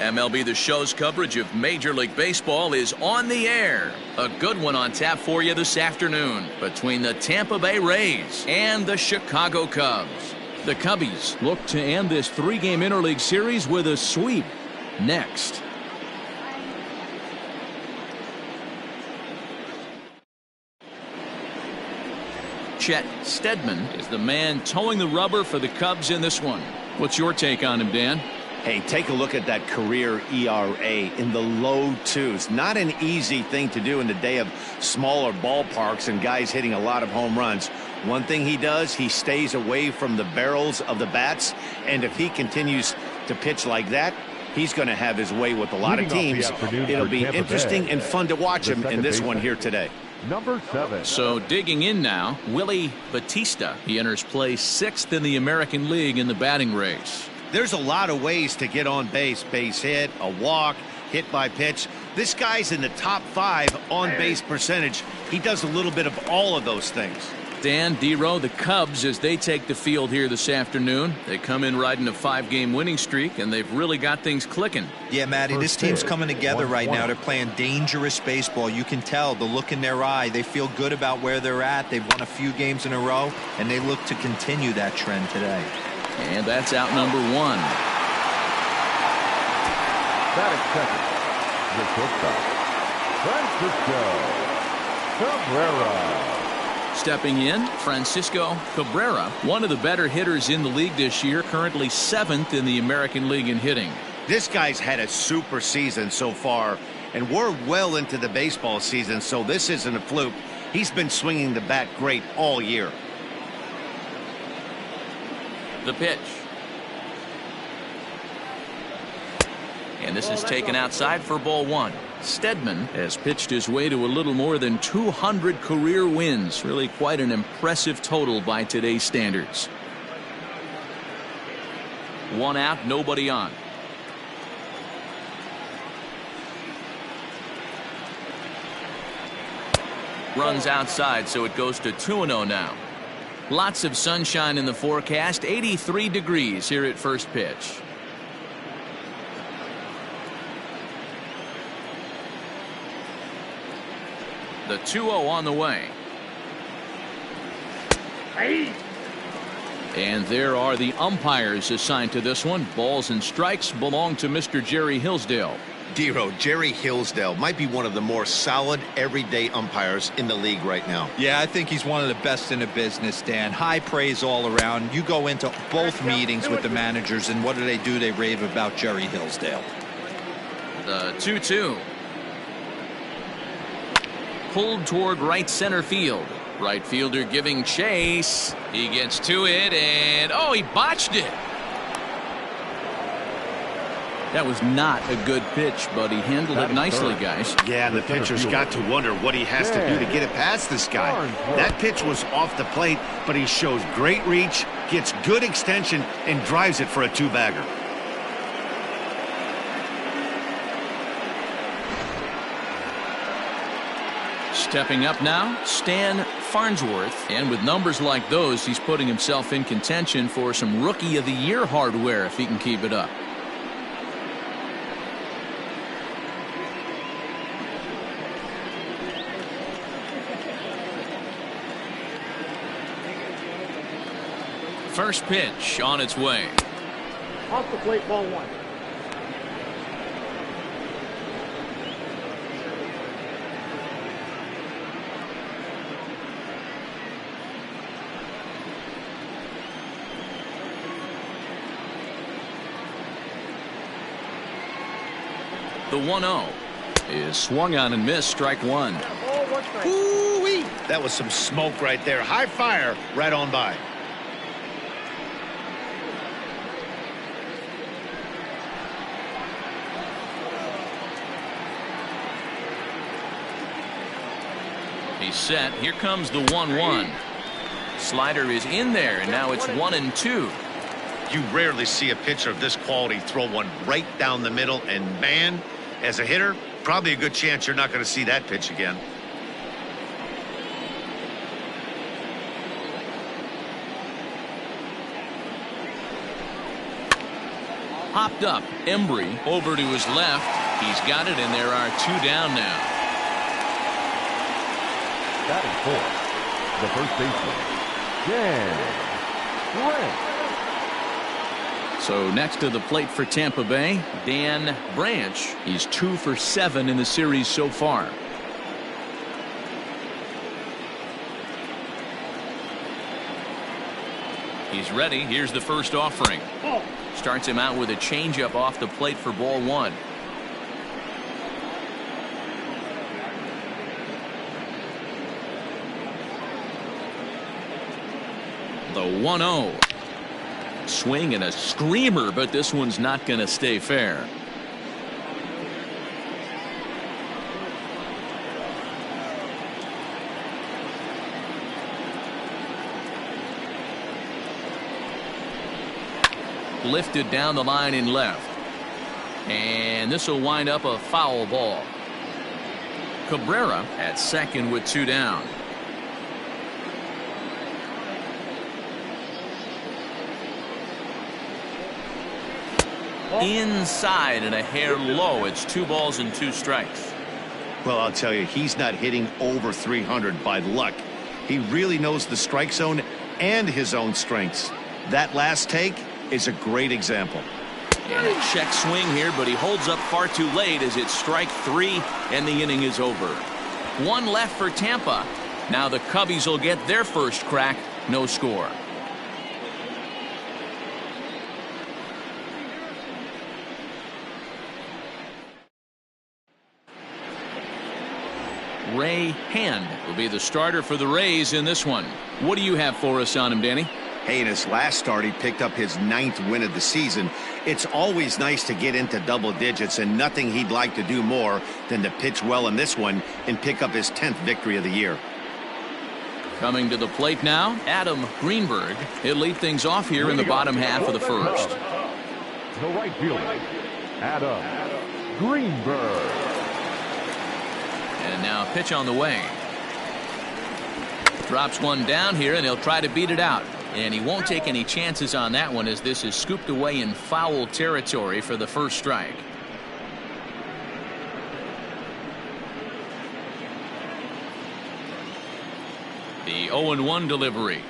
MLB The Show's coverage of Major League Baseball is on the air. A good one on tap for you this afternoon between the Tampa Bay Rays and the Chicago Cubs. The Cubbies look to end this three-game interleague series with a sweep. Next. Chet Steadman is the man towing the rubber for the Cubs in this one. What's your take on him, Dan? Hey, take a look at that career ERA in the low twos. Not an easy thing to do in the day of smaller ballparks and guys hitting a lot of home runs. One thing he does, he stays away from the barrels of the bats, and if he continues to pitch like that, he's going to have his way with a lot of teams. It'll be interesting and fun to watch him in this one here today. Number 7. So digging in now, Willie Batista. He enters play 6th in the American League in the batting race. There's a lot of ways to get on base. Base hit, a walk, hit by pitch. This guy's in the top 5 on base percentage. He does a little bit of all of those things. Dan, D-Row, the Cubs, as they take the field here this afternoon, they come in riding a 5-game winning streak, and they've really got things clicking. Yeah, Matty, this team's coming together right now. They're playing dangerous baseball. You can tell the look in their eye. They feel good about where they're at. They've won a few games in a row, and they look to continue that trend today. And that's out number 1. Batting second, the shortstop, Francisco Cabrera. Stepping in, Francisco Cabrera, one of the better hitters in the league this year, currently 7th in the American League in hitting. This guy's had a super season so far, and we're well into the baseball season, so this isn't a fluke. He's been swinging the bat great all year. The pitch. And this is taken outside for ball 1. Steadman has pitched his way to a little more than 200 career wins. Really quite an impressive total by today's standards. 1 out, nobody on. Runs outside, so it goes to 2-0 now. Lots of sunshine in the forecast. 83 degrees here at first pitch. The 2-0 on the way. And there are the umpires assigned to this one. Balls and strikes belong to Mr. Jerry Hillsdale. D-Row, Jerry Hillsdale might be one of the more solid everyday umpires in the league right now. Yeah, I think he's one of the best in the business, Dan. High praise all around. You go into both meetings with the managers, and what do? They rave about Jerry Hillsdale. The 2-2. Pulled toward right center field. Right fielder giving chase. He gets to it, and oh, he botched it. That was not a good pitch, but he handled it nicely, guys. Yeah, the pitcher's got to wonder what he has to do to get it past this guy. That pitch was off the plate, but he shows great reach, gets good extension, and drives it for a 2-bagger. Stepping up now, Stan Farnsworth. And with numbers like those, he's putting himself in contention for some Rookie of the Year hardware if he can keep it up. First pitch on its way. Off the plate, ball 1. The 1-0 is swung on and missed, strike 1. Ooh-wee. That was some smoke right there. High fire right on by. He's set. Here comes the 1-1. Slider is in there, and now it's 1-2. You rarely see a pitcher of this quality throw one right down the middle, and man, as a hitter, probably a good chance you're not going to see that pitch again. Popped up. Embry over to his left. He's got it, and there are 2 down now. Batting fourth, the first baseman, Dan Branch. So next to the plate for Tampa Bay, Dan Branch. He's 2 for 7 in the series so far. He's ready. Here's the first offering. Starts him out with a changeup off the plate for ball 1. The 1-0. Swing and a screamer, but this one's not going to stay fair. Lifted down the line in left. And this will wind up a foul ball. Cabrera at second with 2 down. Inside and a hair low. It's 2 balls and 2 strikes. Well, I'll tell you, he's not hitting over 300 by luck. He really knows the strike zone and his own strengths. That last take is a great example. And a check swing here, but he holds up far too late as it's strike 3 and the inning is over. 1 left for Tampa. Now the Cubbies will get their first crack. No score. Ray Hand will be the starter for the Rays in this one. What do you have for us on him, Danny? Hey, in his last start, he picked up his 9th win of the season. It's always nice to get into double digits, and nothing he'd like to do more than to pitch well in this one and pick up his 10th victory of the year. Coming to the plate now, Adam Greenberg. He'll lead things off here in the bottom half of the first. The right fielder, Adam Greenberg. And now a pitch on the way. Drops one down here, and he'll try to beat it out. And he won't take any chances on that one as this is scooped away in foul territory for the first strike. The 0-1 delivery.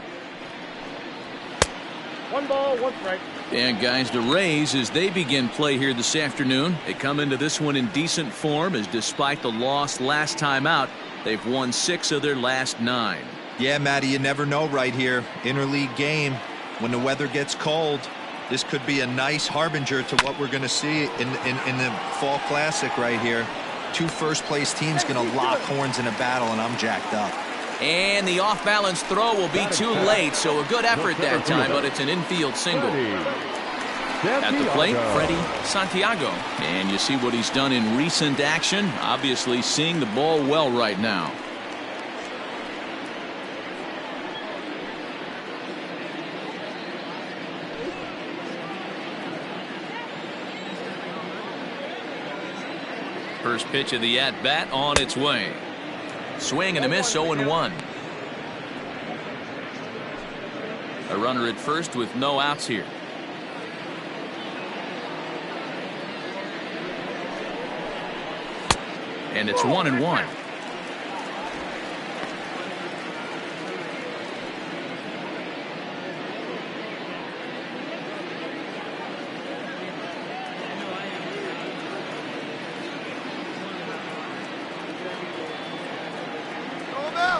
1 ball, 1 strike. And guys, the Rays, as they begin play here this afternoon, they come into this one in decent form, as despite the loss last time out, they've won 6 of their last 9. Yeah, Matty, you never know right here. Interleague game, when the weather gets cold, this could be a nice harbinger to what we're going to see in the Fall Classic right here. 2 first-place teams going to lock horns in a battle, and I'm jacked up. And the off-balance throw will be too late, so a good effort that time, but it's an infield single. At the plate, Freddie Santiago. And you see what he's done in recent action. Obviously seeing the ball well right now. First pitch of the at-bat on its way. Swing and a miss, 0-1. A runner at first with no outs here. And it's 1-1.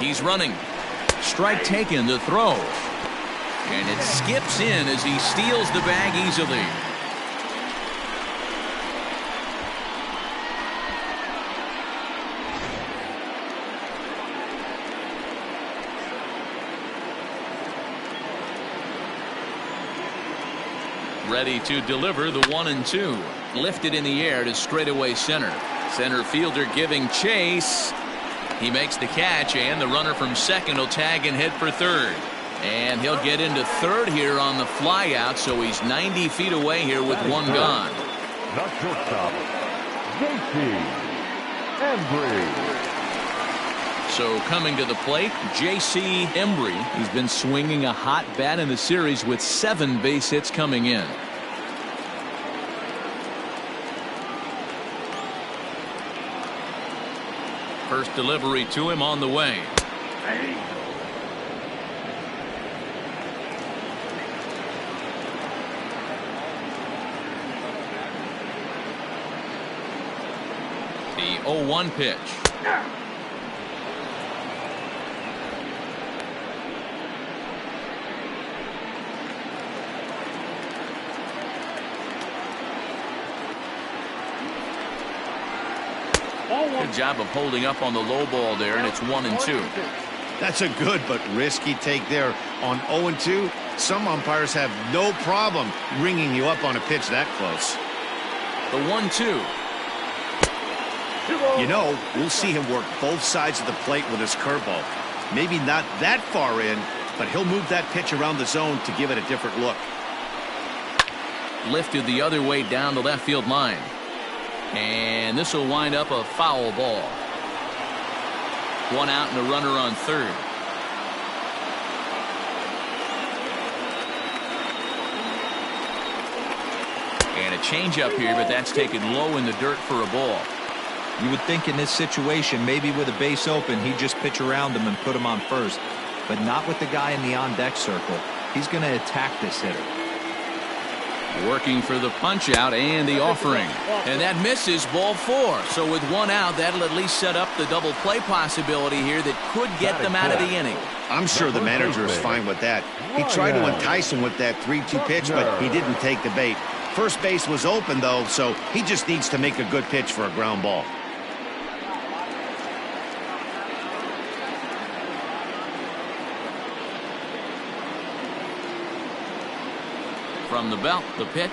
He's running. Strike taken, the throw. And it skips in as he steals the bag easily. Ready to deliver the 1-2. Lifted in the air to straightaway center. Center fielder giving chase. He makes the catch, and the runner from second will tag and head for third. And he'll get into third here on the fly out, so he's 90 feet away here with 1 gone. The shortstop, J.C. Embry. So coming to the plate, J.C. Embry. He's been swinging a hot bat in the series with 7 base hits coming in. First delivery to him on the way. The 0-1 pitch. Good job of holding up on the low ball there, and it's 1-2. That's a good but risky take there. On 0-2, some umpires have no problem ringing you up on a pitch that close. The 1-2. You know, we'll see him work both sides of the plate with his curveball. Maybe not that far in, but he'll move that pitch around the zone to give it a different look. Lifted the other way down the left field line. And this will wind up a foul ball. One out and a runner on third. And a changeup here, but that's taken low in the dirt for a ball. You would think in this situation, maybe with a base open, he'd just pitch around him and put him on first. But not with the guy in the on-deck circle. He's going to attack this hitter. Working for the punch out and the offering. And that misses, ball 4. So with one out, that'll at least set up the double play possibility here that could get them out of the inning. I'm sure the manager is fine with that. He tried to entice him with that 3-2 pitch, but he didn't take the bait. First base was open, though, so he just needs to make a good pitch for a ground ball. From the belt, the pitch.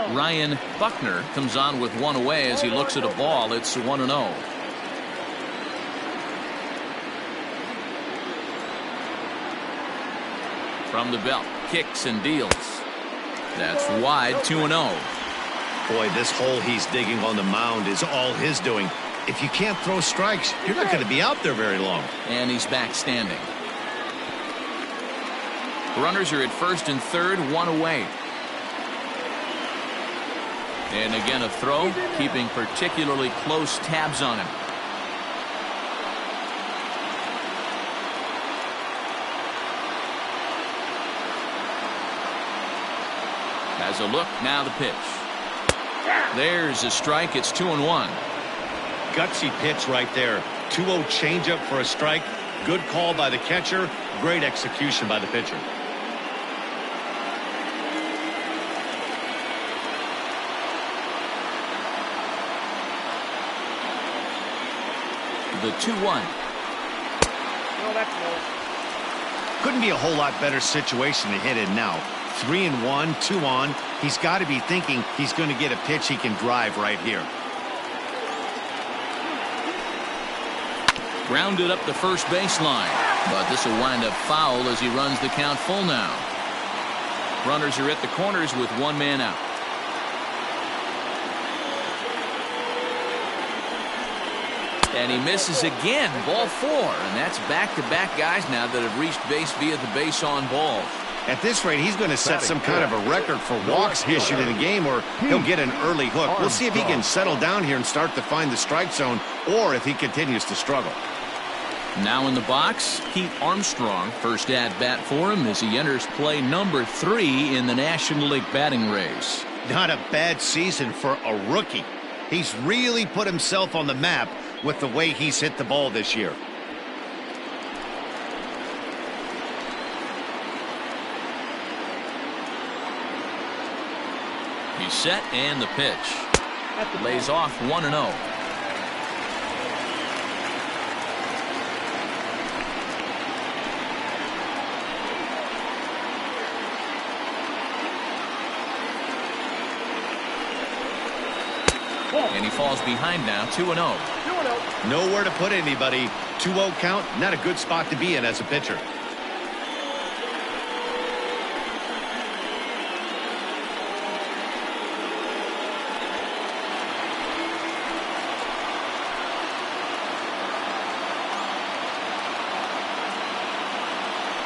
Ryan Buckner comes on with one away as he looks at a ball. It's 1-0. From the belt, kicks and deals. That's wide, 2-0. Boy, this hole he's digging on the mound is all his doing. If you can't throw strikes, you're not going to be out there very long. And he's back standing. Runners are at first and third, one away. And again a throw, keeping particularly close tabs on him. Has a look, now the pitch. There's a strike, it's 2-1. Gutsy pitch right there. 2-0 changeup for a strike. Good call by the catcher. Great execution by the pitcher. The 2-1. No, that's low. Couldn't be a whole lot better situation to hit in now. 3-1, 2 on. He's got to be thinking he's going to get a pitch he can drive right here. Grounded up the first baseline, but this will wind up foul as he runs the count full now. Runners are at the corners with one man out. And he misses again, ball 4, and that's back-to-back guys now that have reached base via the base on balls. At this rate, he's going to set some kind of a record for walks issued in a game, or he'll get an early hook. We'll see if he can settle down here and start to find the strike zone, or if he continues to struggle. Now in the box, Pete Armstrong, first at bat for him as he enters play number 3 in the National League batting race. Not a bad season for a rookie. He's really put himself on the map with the way he's hit the ball this year. He's set and the pitch. Lays off 1-0. And he falls behind now, 2-0. Nowhere to put anybody. 2-0 count, not a good spot to be in as a pitcher.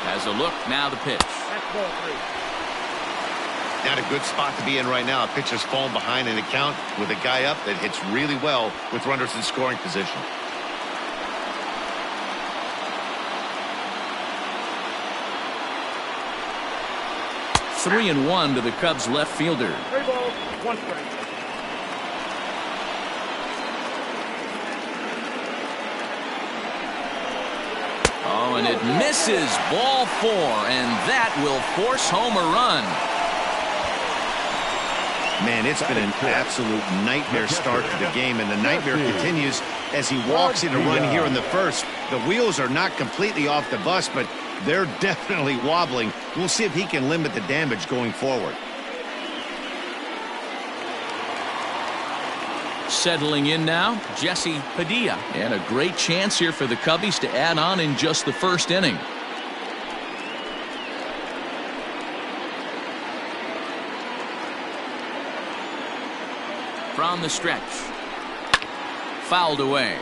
Has a look, now the pitch. That's ball 3. Not a good spot to be in right now. A pitcher's falling behind in the count with a guy up that hits really well with runners in scoring position. 3-1 to the Cubs left fielder. 3 balls, 1 strike. Oh, and it misses. Ball 4, and that will force home a run. Man, it's been an absolute nightmare start to the game, and the nightmare continues as he walks in a run here in the first. The wheels are not completely off the bus, but they're definitely wobbling. We'll see if he can limit the damage going forward. Settling in now, Jesse Padilla. And a great chance here for the Cubbies to add on in just the first inning. From the stretch. Fouled away.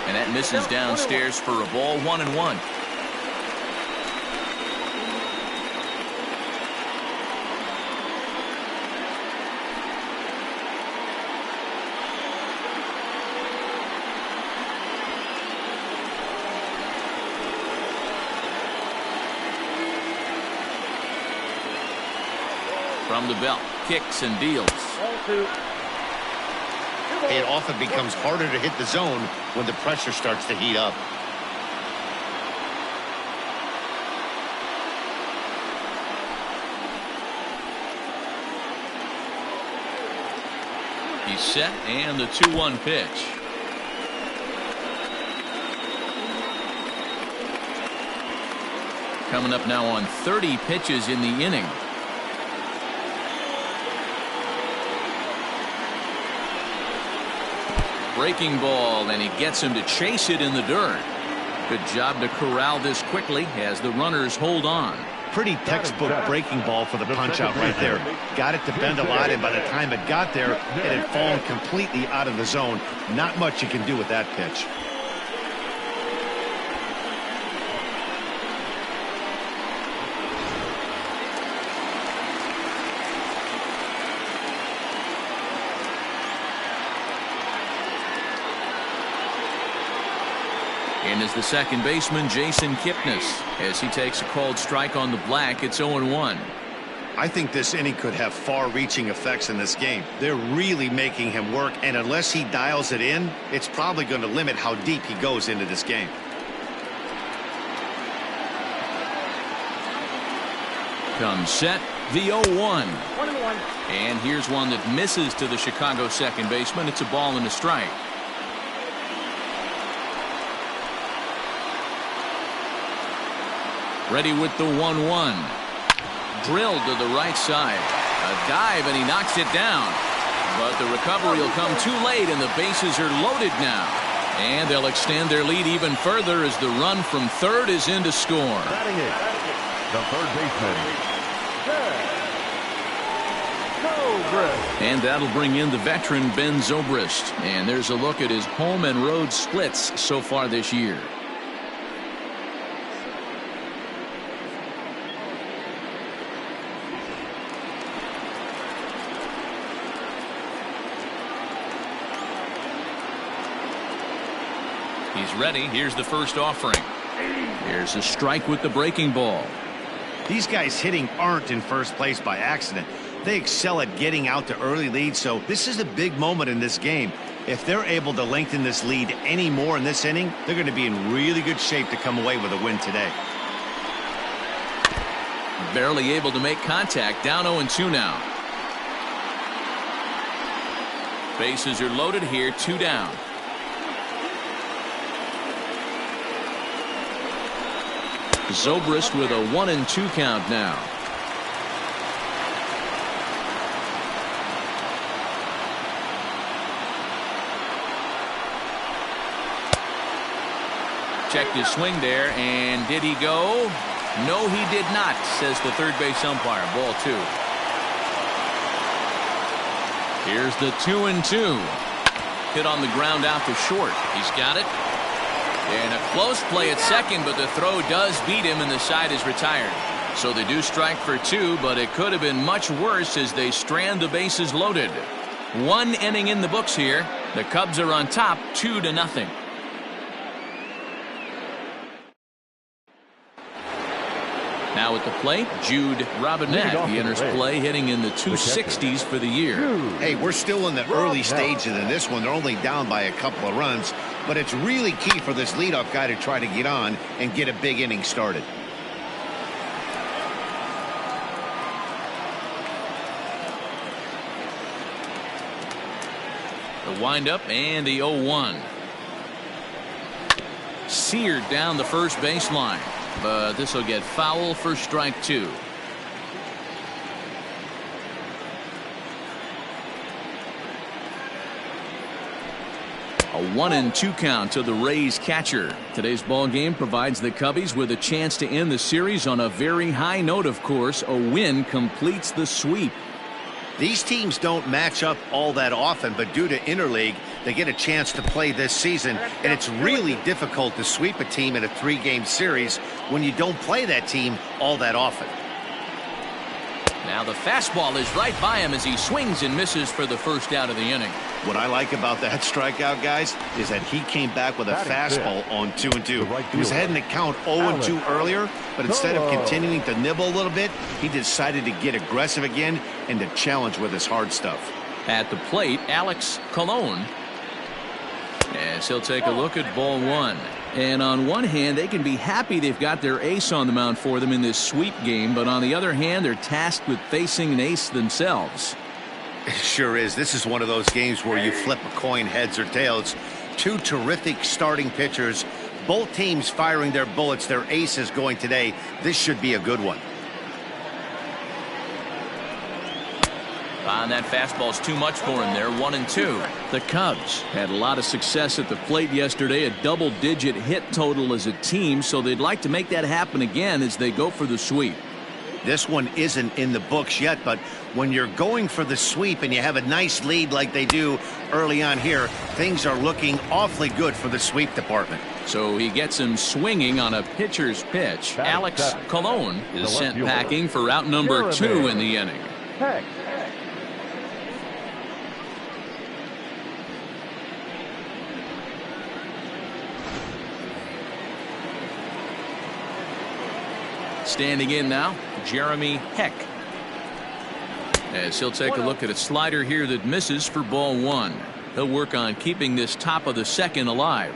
And that misses downstairs for a ball. 1-1. From the belt, kicks and deals. Ball 2. It often becomes harder to hit the zone when the pressure starts to heat up. He's set, and the 2-1 pitch. Coming up now on 30 pitches in the inning. Breaking ball, and he gets him to chase it in the dirt. Good job to corral this quickly as the runners hold on. Pretty textbook breaking ball for the punch out right there. Got it to bend a lot, and by the time it got there, it had fallen completely out of the zone. Not much you can do with that pitch. In is the second baseman, Jason Kipnis. As he takes a called strike on the black, it's 0-1. I think this inning could have far-reaching effects in this game. They're really making him work, and unless he dials it in, it's probably going to limit how deep he goes into this game. Comes set, the 0-1. 1-1. And here's one that misses to the Chicago second baseman. It's a ball and a strike. Ready with the 1-1. Drilled to the right side. A dive, and he knocks it down. But the recovery will come too late, and the bases are loaded now. And they'll extend their lead even further as the run from third is in to score. Batting it, the third baseman, Zobrist. And that'll bring in the veteran Ben Zobrist. And there's a look at his home and road splits so far this year. He's ready. Here's the first offering. Here's a strike with the breaking ball. These guys hitting aren't in first place by accident. They excel at getting out to early leads, so this is a big moment in this game. If they're able to lengthen this lead any more in this inning, they're going to be in really good shape to come away with a win today. Barely able to make contact. Down 0-2 now. Bases are loaded here. 2 down. Zobrist with a 1-2 count now. Checked his swing there, and did he go? No, he did not, says the third base umpire. Ball 2. Here's the 2-2. Hit on the ground out to short. He's got it. And a close play at second, but the throw does beat him, and the side is retired. So they do strike for 2, but it could have been much worse as they strand the bases loaded. 1 inning in the books here. The Cubs are on top 2-0. Now at the plate, Jude Robinette. He enters play hitting in the 260s for the year. Hey, we're still in the early stages in this one. They're only down by a couple of runs, but it's really key for this leadoff guy to try to get on and get a big inning started. The windup and the 0-1. Seared down the first baseline, but this will get foul for strike 2. A 1-2 count to the Rays catcher. Today's ball game provides the Cubbies with a chance to end the series on a very high note, of course. A win completes the sweep. These teams don't match up all that often, but due to interleague, they get a chance to play this season, and it's really difficult to sweep a team in a 3-game series when you don't play that team all that often. Now the fastball is right by him as he swings and misses for the first out of the inning. What I like about that strikeout, guys, is that he came back with a fastball on 2-2. He was ahead in the count 0-2 earlier, but instead of continuing to nibble a little bit, he decided to get aggressive again and to challenge with his hard stuff. At the plate, Alex Colon, as he'll take a look at ball 1. And on one hand, they can be happy they've got their ace on the mound for them in this sweep game, but on the other hand, they're tasked with facing an ace themselves. It sure is. This is one of those games where you flip a coin heads or tails. 2 terrific starting pitchers, both teams firing their bullets, their aces going today. This should be a good one. And that fastball's too much for him there. 1-2. The Cubs had a lot of success at the plate yesterday, a double-digit hit total as a team, so they'd like to make that happen again as they go for the sweep. This one isn't in the books yet, but when you're going for the sweep and you have a nice lead like they do early on here, things are looking awfully good for the sweep department. So he gets him swinging on a pitcher's pitch. Alex Colon is sent packing for out number 2 in the inning. Standing in now, Jeremy Heck, as he'll take a look at a slider here that misses for ball 1. He'll work on keeping this top of the second alive.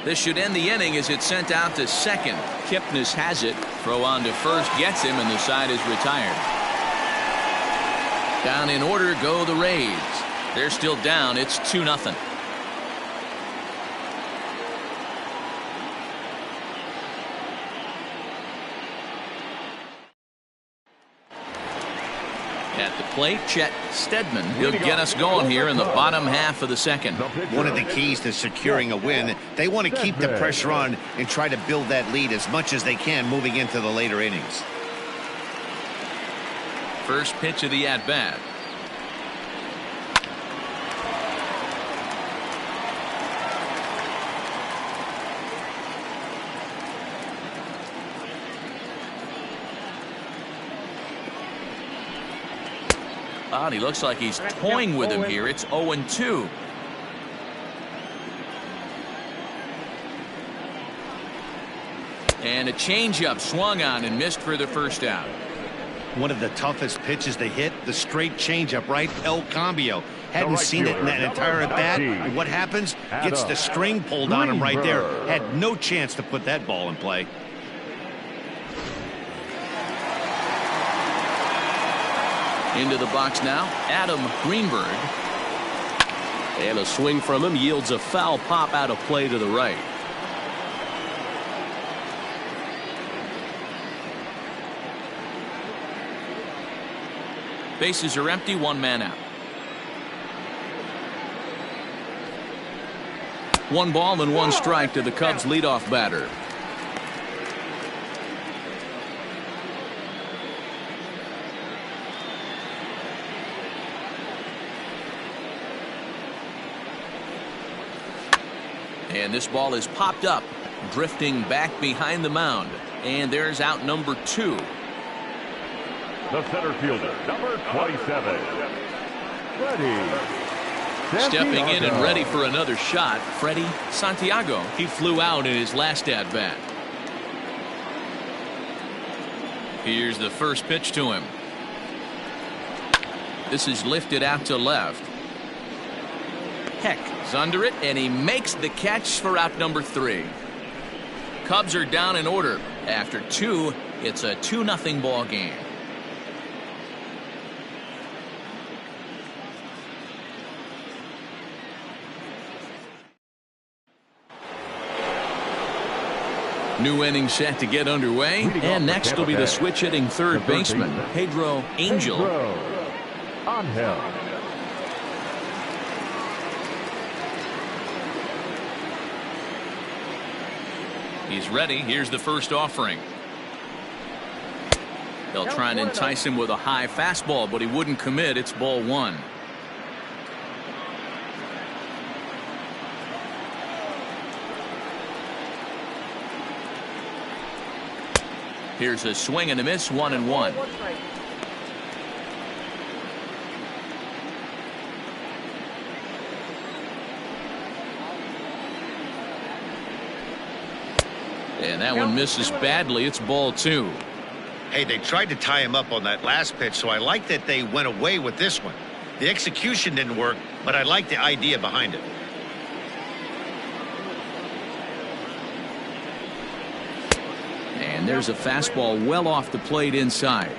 This should end the inning as it's sent out to second. Kipnis has it. Throw on to first gets him, and the side is retired. Down in order go the Rays. They're still down. It's 2-0. At the plate, Chet Steadman. He'll get us going here in the bottom half of the second. One of the keys to securing a win, they want to keep the pressure on and try to build that lead as much as they can moving into the later innings. First pitch of the at-bat. He looks like he's toying with him here. It's 0-2. And a changeup swung on and missed for the first out. One of the toughest pitches to hit, the straight changeup, right? El Cambio. Hadn't seen it in that entire at bat. And what happens? Gets the string pulled on him right there. Had no chance to put that ball in play. Into the box now, Adam Greenberg. And a swing from him yields a foul pop out of play to the right. Bases are empty, 1 man out. 1 ball and 1 strike to the Cubs leadoff batter. And this ball is popped up, drifting back behind the mound. And there's out number 2. The center fielder, number 27. Freddie. Stepping in and ready for another shot, Freddie Santiago. He flew out in his last at-bat. Here's the first pitch to him. This is lifted out to left. Heck is under it, and he makes the catch for out number 3. Cubs are down in order. After 2, it's a 2-0 ball game. New inning set to get underway, and next will be the switch-hitting third baseman, Pedro Angel. Angel. He's ready. Here's the first offering. They'll try and entice him with a high fastball, but he wouldn't commit. It's ball 1. Here's a swing and a miss, 1-1. And that one misses badly. It's ball 2. Hey, they tried to tie him up on that last pitch, so I like that they went away with this one. The execution didn't work, but I like the idea behind it. And there's a fastball well off the plate inside.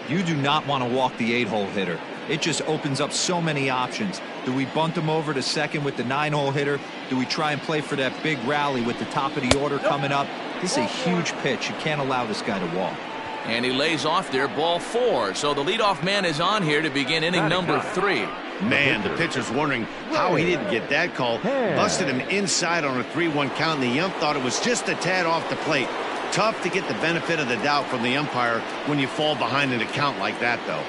You do not want to walk the 8-hole hitter. It just opens up so many options. Do we bunt him over to second with the 9-hole hitter? Do we try and play for that big rally with the top of the order coming up? This is a huge pitch. You can't allow this guy to walk. And he lays off there, ball 4. So the leadoff man is on here to begin inning number 3. Man, the pitcher's wondering how he didn't get that call. Busted him inside on a 3-1 count, and the ump thought it was just a tad off the plate. Tough to get the benefit of the doubt from the umpire when you fall behind in a count like that, though.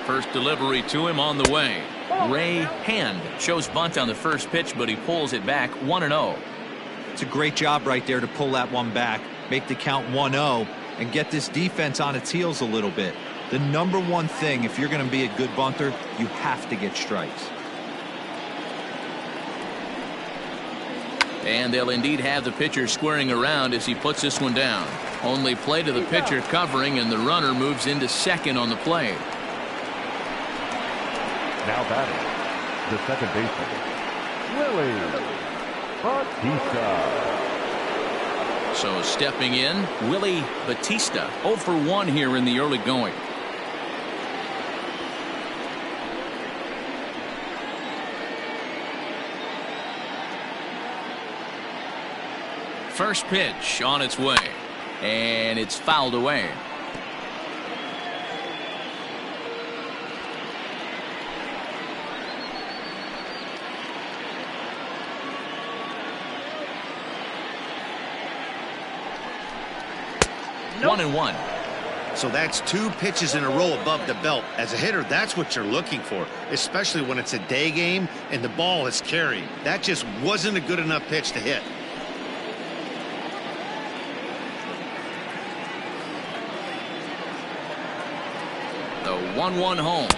First delivery to him on the way. Ray Hand shows bunt on the first pitch, but he pulls it back 1-0. It's a great job right there to pull that one back, make the count 1-0, and get this defense on its heels a little bit. The number one thing, if you're going to be a good bunter, you have to get strikes. And they'll indeed have the pitcher squaring around as he puts this one down. Only play to the pitcher covering, and the runner moves into second on the play. Now batting, the second baseman, Willie Batista. So stepping in, Willie Batista, 0 for 1 here in the early going. First pitch on its way, and it's fouled away. Nope. 1-1. So that's 2 pitches in a row above the belt. As a hitter, that's what you're looking for, especially when it's a day game and the ball is carried. That just wasn't a good enough pitch to hit. The 1-1 home.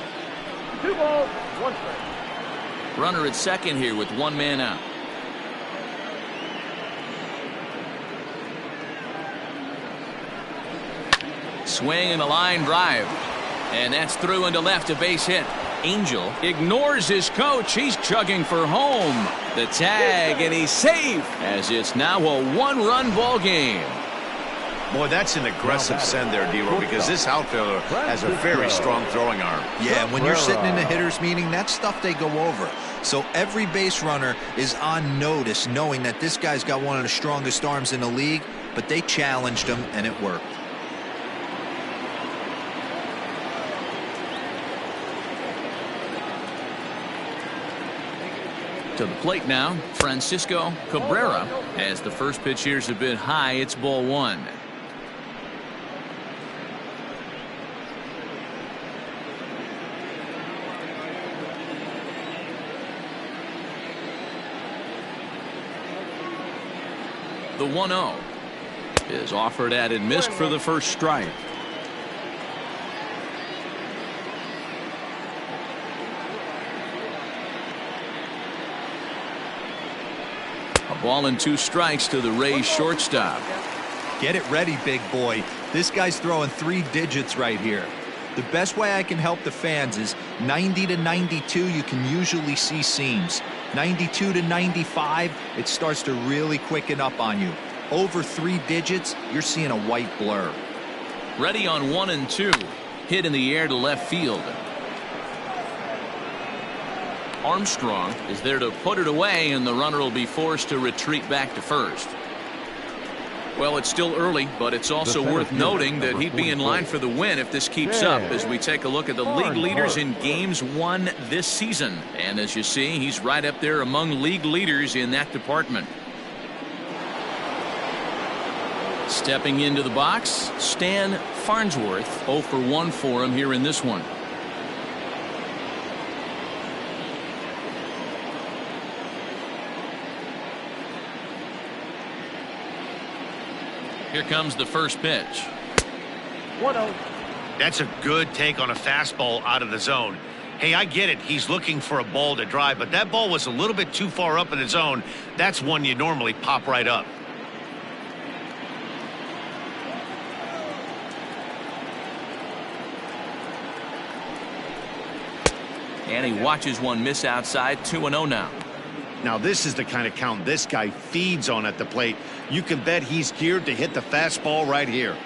2 balls, 1 strike. Runner at second here with 1 man out. Swing and a line drive. And that's through into left, a base hit. Angel ignores his coach. He's chugging for home. The tag, and he's safe as it's now a 1-run ball game. Boy, that's an aggressive send there, D-Row, because this outfielder has a very strong throwing arm. Yeah, when you're sitting in a hitter's meeting, that's stuff they go over. So every base runner is on notice, knowing that this guy's got one of the strongest arms in the league, but they challenged him, and it worked. To the plate now, Francisco Cabrera. As the first pitch here's a bit high, it's ball 1. The 1-0 is offered at and missed for the first strike. A ball and 2 strikes to the Rays shortstop. Get it ready, big boy. This guy's throwing 3 digits right here. The best way I can help the fans is 90 to 92, you can usually see seams. 92 to 95, it starts to really quicken up on you. Over 3 digits, you're seeing a white blur. Ready on 1 and 2. Hit in the air to left field. Armstrong is there to put it away, and the runner will be forced to retreat back to first. Well, it's still early, but it's also worth noting that he'd be in line for the win if this keeps up, as we take a look at the league leaders in games won this season. And as you see, he's right up there among league leaders in that department. Stepping into the box, Stan Farnsworth. 0 for 1 for him here in this one. Here comes the first pitch. 1-0. That's a good take on a fastball out of the zone. Hey, I get it. He's looking for a ball to drive, but that ball was a little bit too far up in the zone. That's one you normally pop right up. And he watches one miss outside. 2-0 now. Now this is the kind of count this guy feeds on at the plate. You can bet he's geared to hit the fastball right here.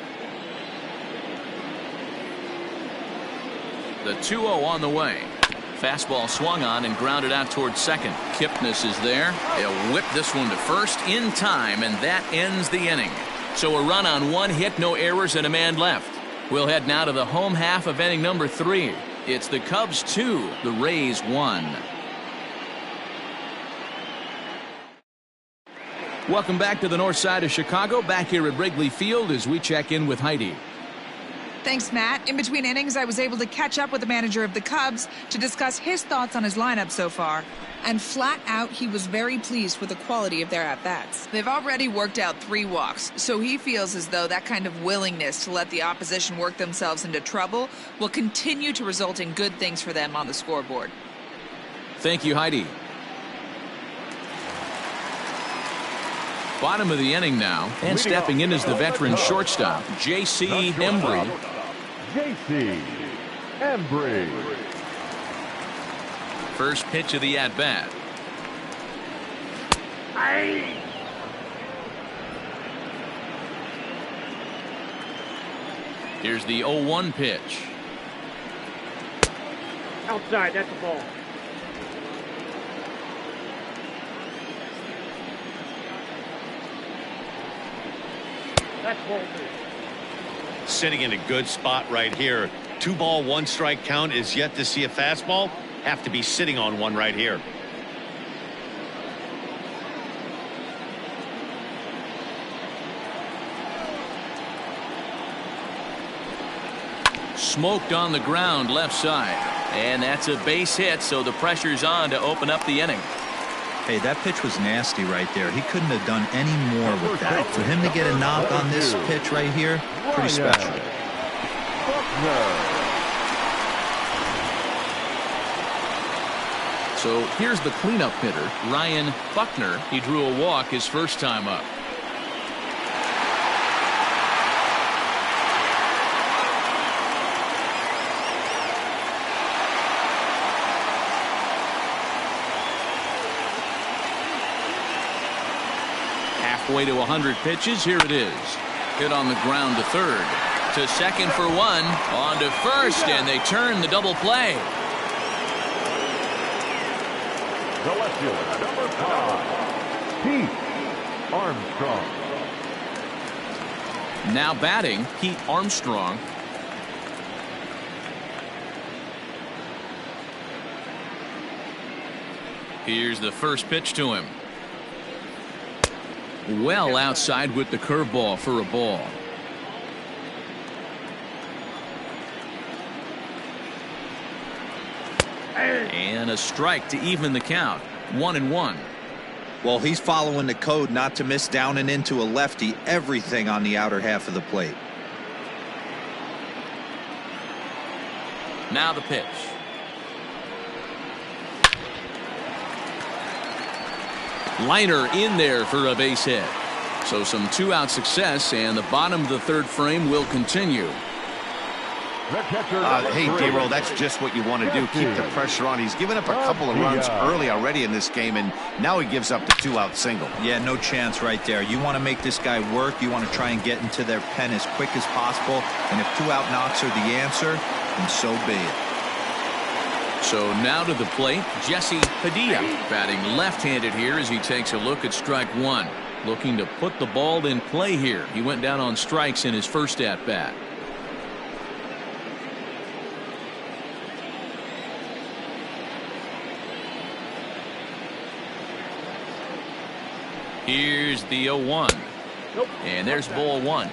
The 2-0 on the way. Fastball swung on and grounded out towards second. Kipnis is there. He'll whip this one to first in time, and that ends the inning. So a run on 1 hit, no errors, and a man left. We'll head now to the home half of inning number 3. It's the Cubs 2, the Rays 1. Welcome back to the north side of Chicago, back here at Wrigley Field as we check in with Heidi. Thanks, Matt. In between innings, I was able to catch up with the manager of the Cubs to discuss his thoughts on his lineup so far. And flat out, he was very pleased with the quality of their at-bats. They've already worked out 3 walks, so he feels as though that kind of willingness to let the opposition work themselves into trouble will continue to result in good things for them on the scoreboard. Thank you, Heidi. Bottom of the inning now, and stepping in is the veteran shortstop, J.C. Embry. J.C. Embry. First pitch of the at-bat. Here's the 0-1 pitch. Outside, that's a ball. That's ball 2. Sitting in a good spot right here. 2 ball, 1 strike count is yet to see a fastball. Have to be sitting on one right here. Smoked on the ground left side. And that's a base hit, so the pressure's on to open up the inning. Hey, that pitch was nasty right there. He couldn't have done any more with that. For him to get a knock on this pitch right here, pretty special. So here's the cleanup hitter, Ryan Buckner. He drew a walk his first time up. Halfway to 100 pitches. Here it is. Hit on the ground to third. To second for 1. On to first, and they turn the double play. The left fielder, number 5, Pete Armstrong. Now batting, Pete Armstrong. Here's the first pitch to him. Well outside with the curveball for a ball. And a strike to even the count. 1-1. Well, he's following the code not to miss down and into a lefty, everything on the outer half of the plate. Now the pitch. Liner in there for a base hit. So some two-out success, and the bottom of the third frame will continue. Hey, D-Roll, that's just what you want to do. Keep the pressure on. He's given up a couple of runs early already in this game, and now he gives up the two-out single. Yeah, no chance right there. You want to make this guy work. You want to try and get into their pen as quick as possible. And if two-out knocks are the answer, then so be it. So now to the plate, Jesse Padilla, batting left-handed here as he takes a look at strike one. Looking to put the ball in play here. He went down on strikes in his first at-bat. Here's the 0-1. And there's ball one.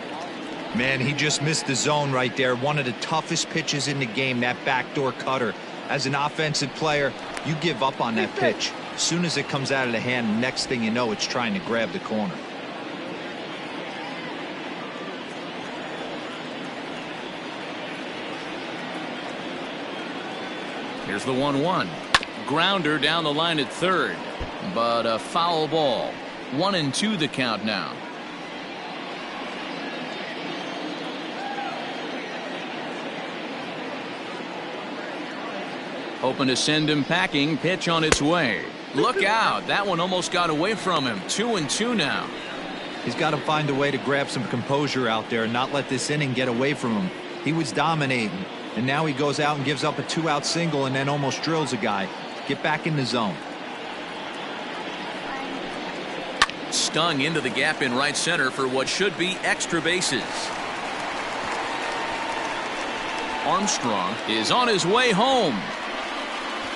Man, he just missed the zone right there. One of the toughest pitches in the game, that backdoor cutter. As an offensive player, you give up on that pitch. As soon as it comes out of the hand, next thing you know, it's trying to grab the corner. Here's the 1-1. Grounder down the line at third, but a foul ball. 1-2 the count now. Hoping to send him packing. Pitch on its way. Look out. That one almost got away from him. 2-2 now. He's got to find a way to grab some composure out there and not let this inning get away from him. He was dominating, and now he goes out and gives up a two-out single and then almost drills a guy. Get back in the zone. Stung into the gap in right center for what should be extra bases. Armstrong is on his way home.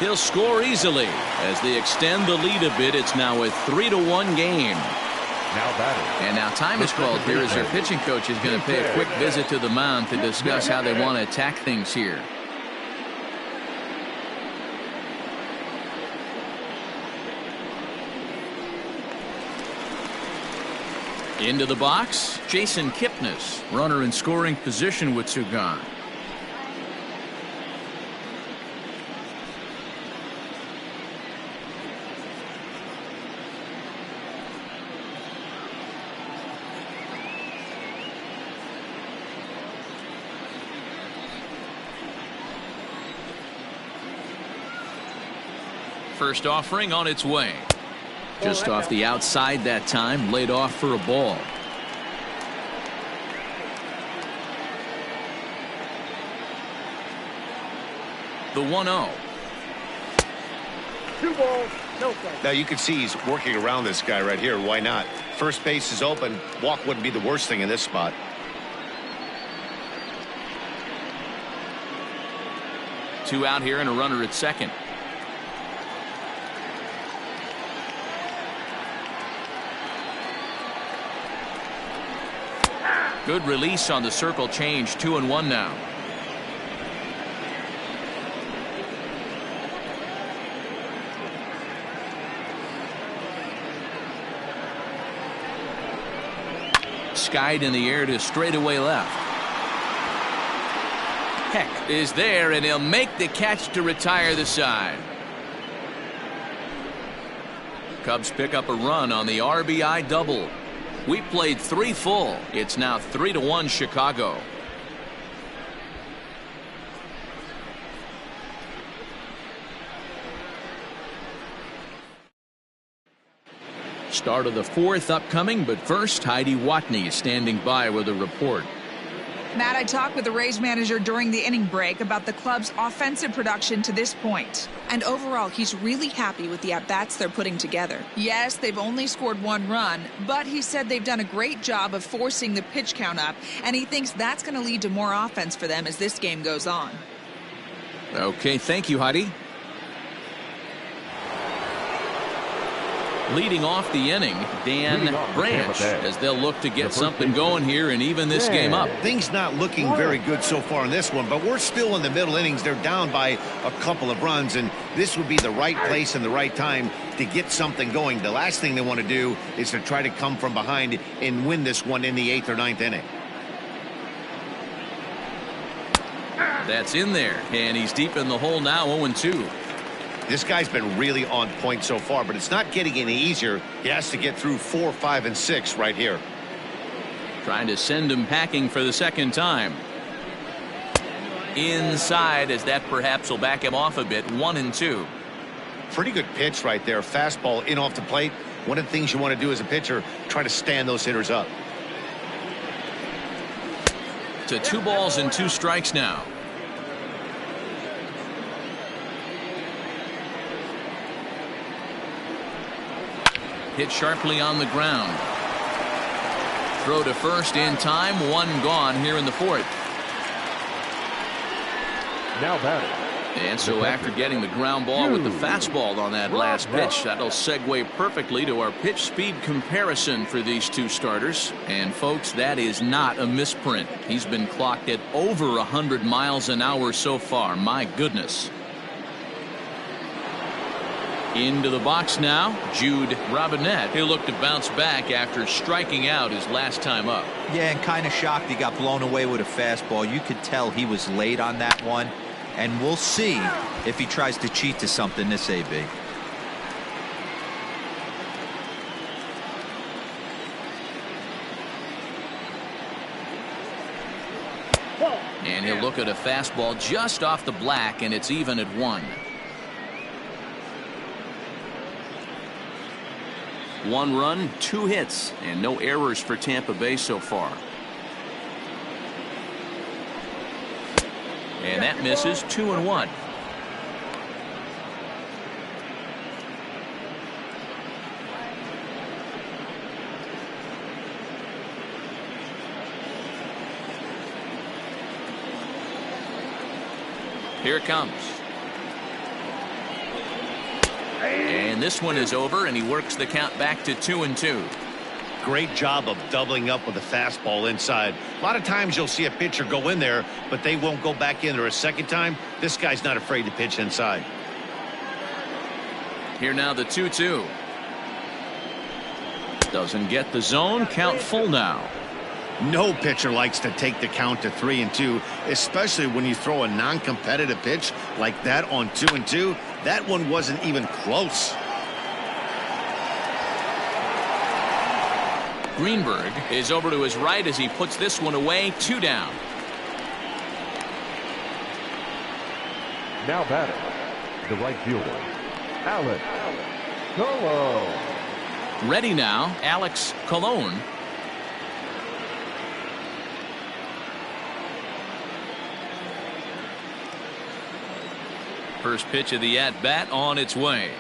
He'll score easily as they extend the lead a bit. It's now a 3-1 game. And now time is called here as their pitching coach is going to pay a quick visit to the mound to discuss how they want to attack things here. Into the box, Jason Kipnis, runner in scoring position with two gone. First offering on its way. Just off the outside that time, laid off for a ball. The 1-0. 2 balls, no strikes. Now you can see he's working around this guy right here. Why not? First base is open. Walk wouldn't be the worst thing in this spot. Two out here and a runner at second. Good release on the circle change. 2-1 now. Skied in the air to straightaway left. Heck is there, and he'll make the catch to retire the side. Cubs pick up a run on the RBI double. We played 3 full. It's now 3-1 Chicago. Start of the 4th upcoming, but first Heidi Watney is standing by with a report. Matt, I talked with the Rays manager during the inning break about the club's offensive production to this point. And overall, he's really happy with the at-bats they're putting together. Yes, they've only scored 1 run, but he said they've done a great job of forcing the pitch count up, and he thinks that's going to lead to more offense for them as this game goes on. Okay, thank you, Heidi. Leading off the inning, Dan Branch, as they'll look to get something going here and even this game up. Things not looking very good so far in this one, but we're still in the middle innings. They're down by a couple of runs, and this would be the right place and the right time to get something going. The last thing they want to do is to try to come from behind and win this one in the 8th or 9th inning. That's in there, and he's deep in the hole now, 0-2. This guy's been really on point so far, but it's not getting any easier. He has to get through 4, 5, and 6 right here. Trying to send him packing for the second time. Inside, as that perhaps will back him off a bit, 1-2. Pretty good pitch right there. Fastball in off the plate. One of the things you want to do as a pitcher, try to stand those hitters up. To 2 balls and 2 strikes now. Hit sharply on the ground. Throw to first in time. 1 gone here in the 4th. Now batting. And so after getting the ground ball with the fastball on that last pitch, that'll segue perfectly to our pitch speed comparison for these 2 starters. And folks, that is not a misprint. He's been clocked at over 100 miles an hour so far. My goodness. Into the box now, Jude Robinette. He'll look to bounce back after striking out his last time up. Yeah, and kind of shocked he got blown away with a fastball. You could tell he was late on that one. And we'll see if he tries to cheat to something this AB. And he'll look at a fastball just off the black, and it's even at 1. 1 run, 2 hits, and no errors for Tampa Bay so far. And that misses. 2-1. Here it comes. And this one is over, and he works the count back to 2-2. Great job of doubling up with a fastball inside. A lot of times you'll see a pitcher go in there, but they won't go back in there a second time. This guy's not afraid to pitch inside. Here now the 2-2. Doesn't get the zone. Count full now. No pitcher likes to take the count to 3-2, especially when you throw a non-competitive pitch like that on 2-2. That one wasn't even close. Greenberg is over to his right as he puts this one away. 2 down. Now batting, the right fielder, Alex Colon. Ready now, Alex Colon. First pitch of the at-bat on its way.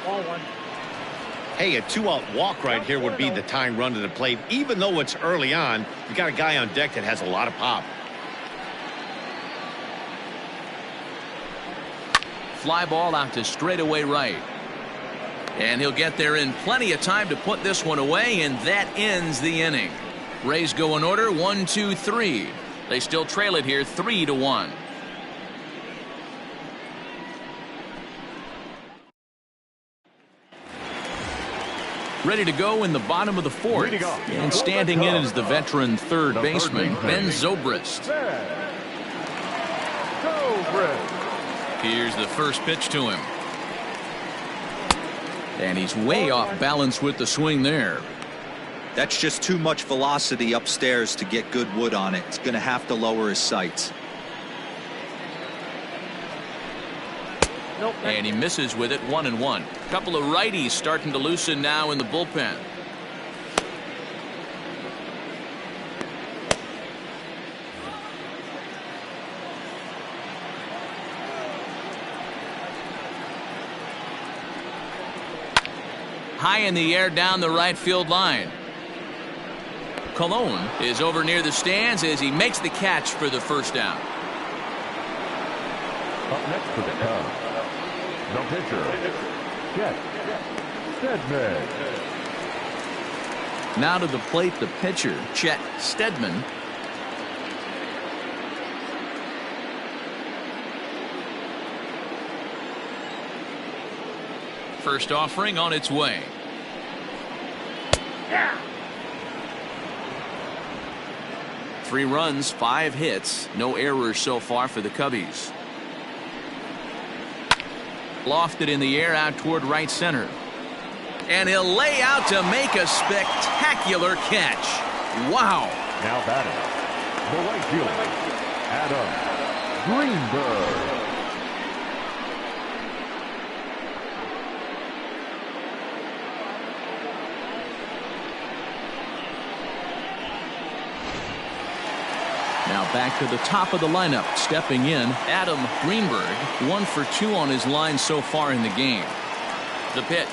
Ball 1. Hey, a 2-out walk right here would be the tying run to the plate. Even though it's early on, you got a guy on deck that has a lot of pop. Fly ball out to straightaway right. And he'll get there in plenty of time to put this one away, and that ends the inning. Rays go in order, 1, 2, 3. They still trail it here, 3-1. Ready to go in the bottom of the 4th. And standing in is the veteran third baseman, Ben Zobrist. Here's the first pitch to him. And he's way off balance with the swing there. That's just too much velocity upstairs to get good wood on it. It's going to have to lower his sights. And he misses with it. 1-1. Couple of righties starting to loosen now in the bullpen. High in the air down the right field line. Colon is over near the stands as he makes the catch for the first down. Up next for the Cubs, the pitcher, Chet Steadman. Now to the plate, the pitcher, Chet Steadman. First offering on its way. Yeah. 3 runs, 5 hits, no errors so far for the Cubbies. Lofted in the air out toward right center. And he'll lay out to make a spectacular catch. Wow. Now batting, the right fielder, Adam Greenberg. Now back to the top of the lineup. Stepping in, Adam Greenberg. 1 for 2 on his line so far in the game. The pitch.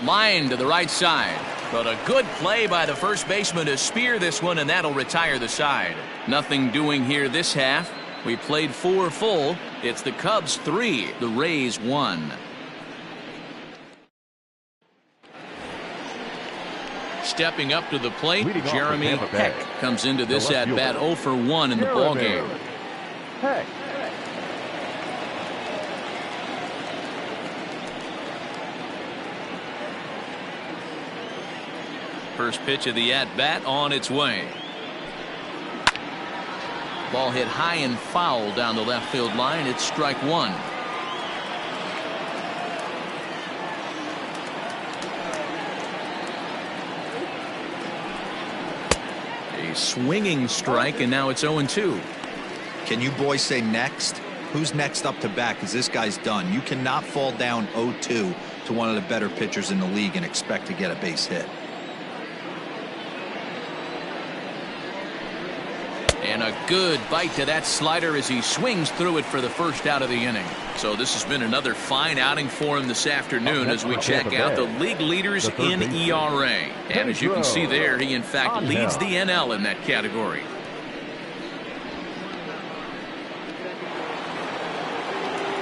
Line to the right side. But a good play by the first baseman to spear this one, and that'll retire the side. Nothing doing here this half. We played 4 full. It's the Cubs 3, the Rays 1. Stepping up to the plate, Jeremy Heck comes into this at bat 0 for 1 in the ball game. Heck. First pitch of the at bat on its way. Ball hit high and foul down the left field line. It's strike 1. A swinging strike, and now it's 0-2. Can you boys say next? Who's next up to bat? Because this guy's done. You cannot fall down 0-2 to one of the better pitchers in the league and expect to get a base hit. And a good bite to that slider as he swings through it for the first out of the inning. So this has been another fine outing for him this afternoon as we check out the league leaders in ERA. And as you can see there, he in fact leads the NL in that category.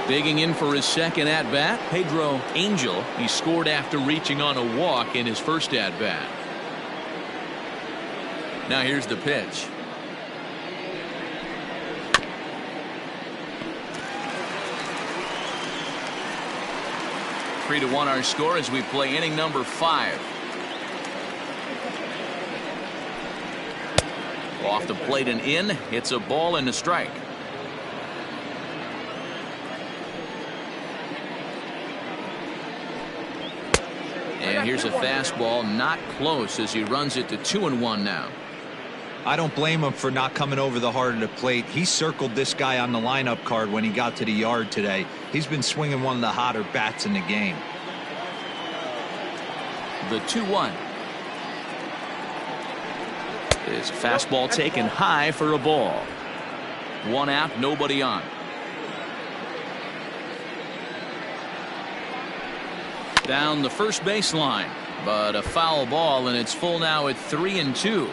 Digging in for his second at-bat, Pedro Angel. He scored after reaching on a walk in his first at-bat. Now here's the pitch. 3-1 our score as we play inning number 5. Off the plate and in. It's a ball and a strike. And here's a fastball, not close, as he runs it to 2-1 now. I don't blame him for not coming over the heart of the plate. He circled this guy on the lineup card when he got to the yard today. He's been swinging one of the hotter bats in the game. The 2-1. His fastball taken high for a ball. 1 out, nobody on. Down the first baseline, but a foul ball, and it's full now at 3-2.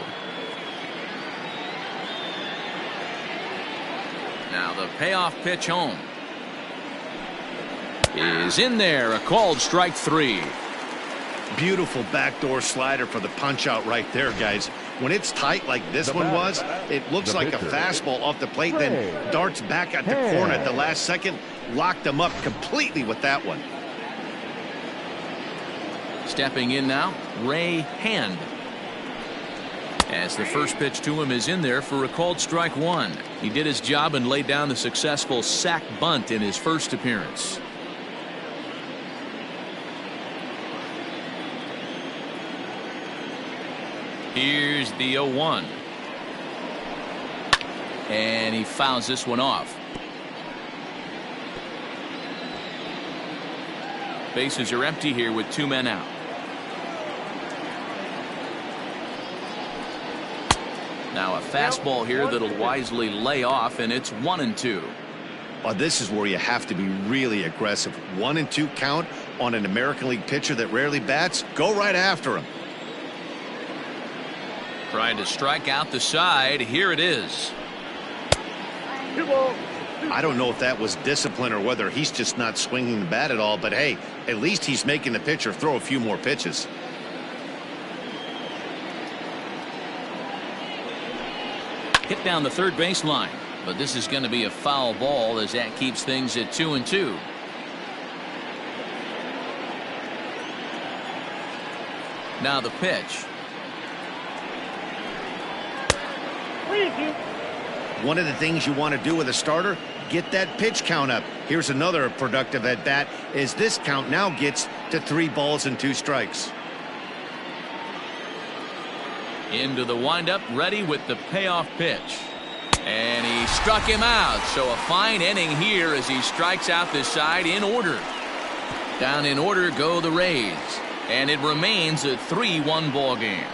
Now the payoff pitch home is in there. A called strike 3. Beautiful backdoor slider for the punch out right there, guys. When it's tight like this one was, it looks like a fastball off the plate, then darts back at the corner at the last second. Locked him up completely with that one. Stepping in now, Ray Hand. As the first pitch to him is in there for a called strike 1. He did his job and laid down the successful sac bunt in his first appearance. Here's the 0-1. And he fouls this one off. Bases are empty here with 2 men out. Now a fastball here that'll wisely lay off, and it's 1-2. Oh, this is where you have to be really aggressive. 1-2 count on an American League pitcher that rarely bats. Go right after him. Trying to strike out the side. Here it is. 2 balls. I don't know if that was discipline or whether he's just not swinging the bat at all, but hey, at least he's making the pitcher throw a few more pitches. Hit down the third baseline, but this is going to be a foul ball as that keeps things at 2-2. Now the pitch. One of the things you want to do with a starter, get that pitch count up. Here's another productive at bat as this count now gets to 3 balls and 2 strikes. Into the windup, ready with the payoff pitch. And he struck him out. So a fine inning here as he strikes out this side in order. Down in order go the Rays. And it remains a 3-1 ball game.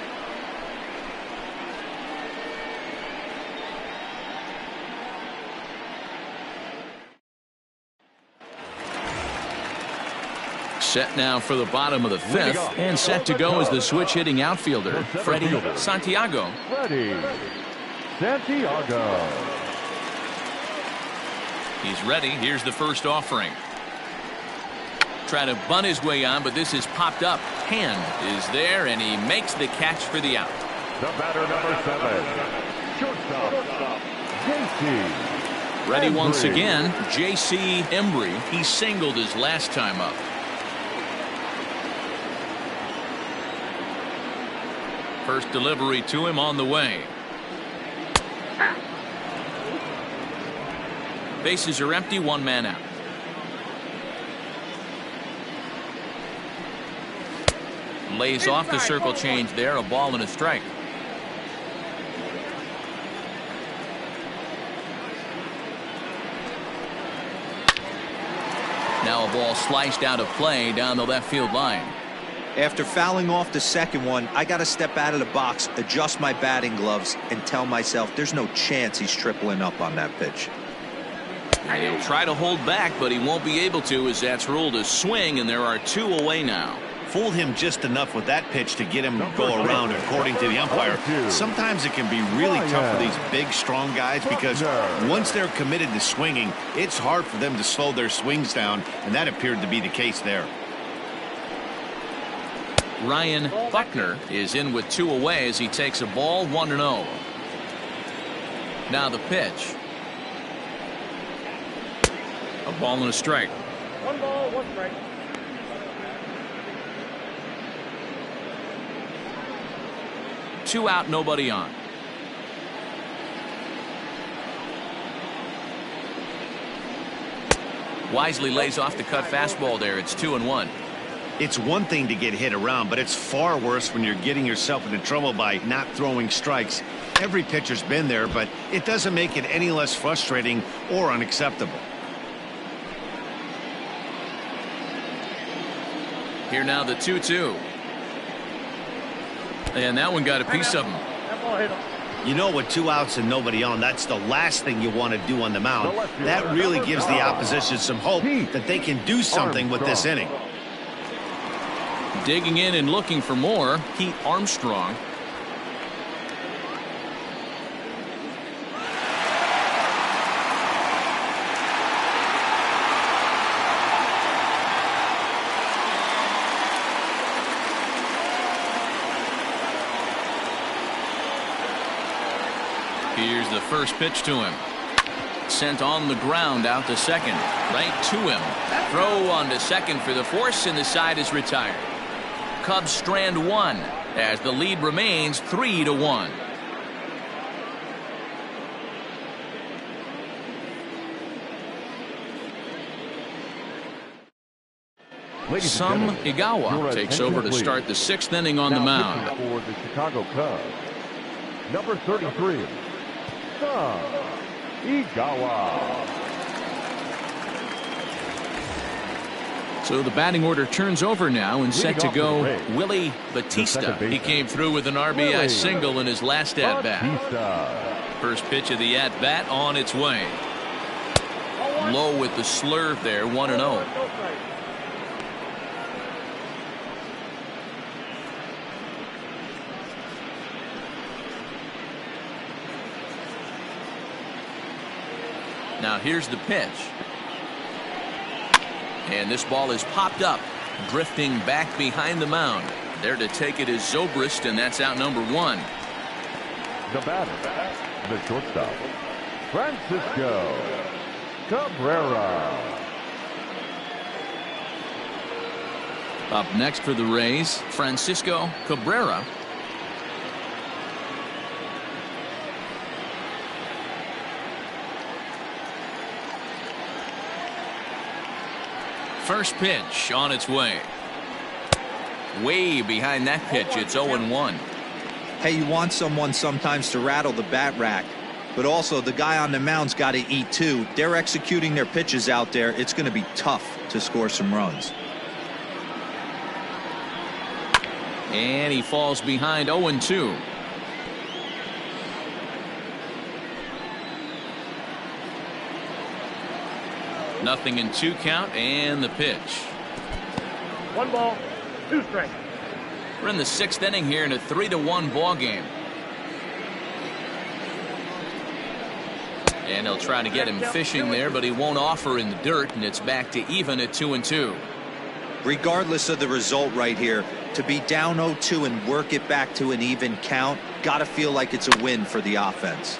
Set now for the bottom of the 5th, and set to go is the switch hitting outfielder, Freddie Santiago. Freddie Santiago. He's ready. Here's the first offering. Trying to bunt his way on, but this is popped up. Hand is there, and he makes the catch for the out. The batter, number 7, shortstop, JC. Ready once again, J.C. Embry. He singled his last time up. First delivery to him on the way. Bases are empty, 1 man out. Lays off the circle change there, a ball and a strike. Now a ball sliced out of play down the left field line. After fouling off the second one, I got to step out of the box, adjust my batting gloves, and tell myself there's no chance he's tripling up on that pitch. And he'll try to hold back, but he won't be able to as that's ruled a swing, and there are 2 away now. Fooled him just enough with that pitch to get him to go around, according to the umpire. Sometimes it can be really tough for these big, strong guys because once they're committed to swinging, it's hard for them to slow their swings down, and that appeared to be the case there. Ryan Buckner is in with 2 away as he takes a ball, 1-0. Now the pitch. A ball and a strike. 1 ball, 1 strike. Two out, nobody on. Wisely lays off the cut fastball there. It's 2-1. It's one thing to get hit around, but it's far worse when you're getting yourself into trouble by not throwing strikes. Every pitcher's been there, but it doesn't make it any less frustrating or unacceptable. Here now the 2-2. And that one got a piece of him. That ball hit him. You know, with 2 outs and nobody on, that's the last thing you want to do on the mound. That really gives the opposition some hope that they can do something with this inning. Digging in and looking for more, Pete Armstrong. Here's the first pitch to him. Sent on the ground out to second. Right to him. Throw on to second for the force, and the side is retired. Cubs strand 1 as the lead remains 3-1. Some Igawa takes over to start the 6th inning on the mound. For the Chicago Cubs, number 33, Some Igawa. So the batting order turns over now, and set to go Willie Batista. He came through with an RBI single in his last at-bat. First pitch of the at-bat on its way. Low with the slurve there, 1-0. Now here's the pitch. And this ball is popped up, drifting back behind the mound. There to take it is Zobrist, and that's out number 1. The batter, the shortstop, Francisco Cabrera. Up next for the Rays, Francisco Cabrera. First pitch on its way. Way behind that pitch, it's 0-1. Hey, you want someone sometimes to rattle the bat rack, but also the guy on the mound's got to eat too. They're executing their pitches out there. It's going to be tough to score some runs. And he falls behind 0-2. Nothing in 2 count, and the pitch. 1 ball, 2 strikes. We're in the 6th inning here in a 3-1 ball game. And they'll try to get him fishing there, but he won't offer in the dirt, and it's back to even at 2-2. Regardless of the result right here, to be down 0-2 and work it back to an even count, got to feel like it's a win for the offense.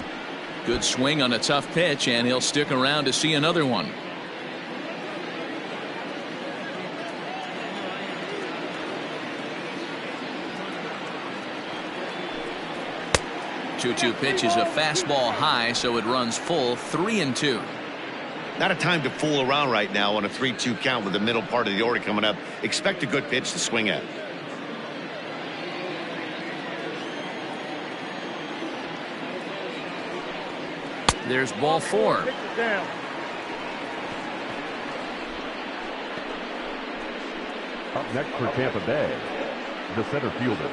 Good swing on a tough pitch, and he'll stick around to see another one. Two pitch is a fastball high, so it runs full 3-2. Not a time to fool around right now on a 3-2 count with the middle part of the order coming up. Expect a good pitch to swing at. There's ball 4. Up next for Tampa Bay, the center fielder,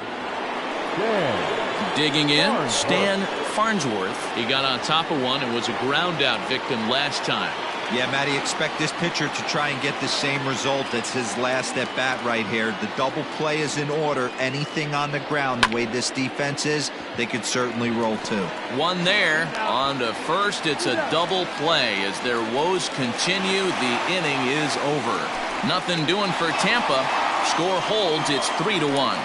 Dan. Digging in, Stan Farnsworth. He got on top of one and was a ground out victim last time. Yeah, Matty, expect this pitcher to try and get the same result. That's his last at bat right here. The double play is in order. Anything on the ground, the way this defense is, they could certainly roll 2. One there. On to first, it's a double play. As their woes continue, the inning is over. Nothing doing for Tampa. Score holds, it's 3-1.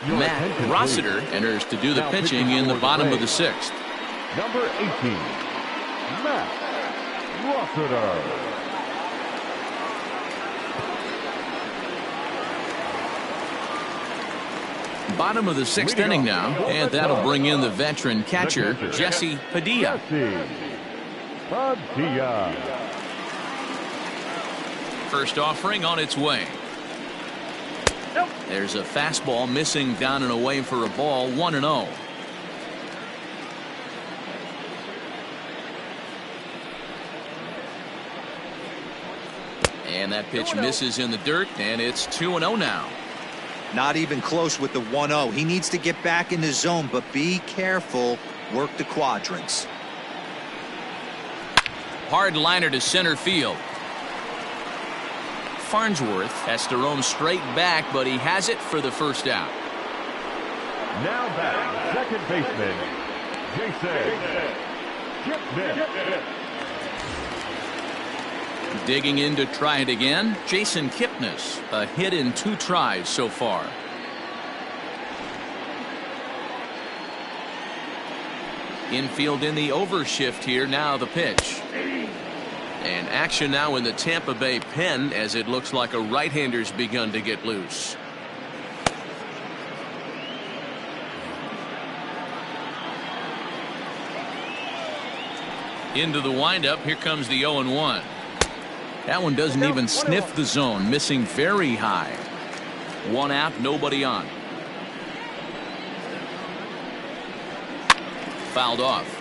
Matt Rossiter enters to do the pitching in the bottom of the 6th. Number 18, Matt Rossiter. Bottom of the 6th inning now, and that'll bring in the veteran catcher, Jesse Padilla. First offering on its way. There's a fastball missing down and away for a ball, 1-0. And that pitch misses in the dirt, and it's 2-0 now. Not even close with the 1-0. He needs to get back in the zone, but be careful. Work the quadrants. Hard liner to center field. Farnsworth has to roam straight back, but he has it for the first out. Now batting, second baseman, Jason Kipnis. Digging in to try it again, Jason Kipnis. A hit in 2 tries so far. Infield in the overshift here. Now the pitch. And action now in the Tampa Bay pen, as it looks like a right-hander's begun to get loose. Into the windup. Here comes the 0-1. That one doesn't even sniff the zone, missing very high. 1 out, nobody on. Fouled off.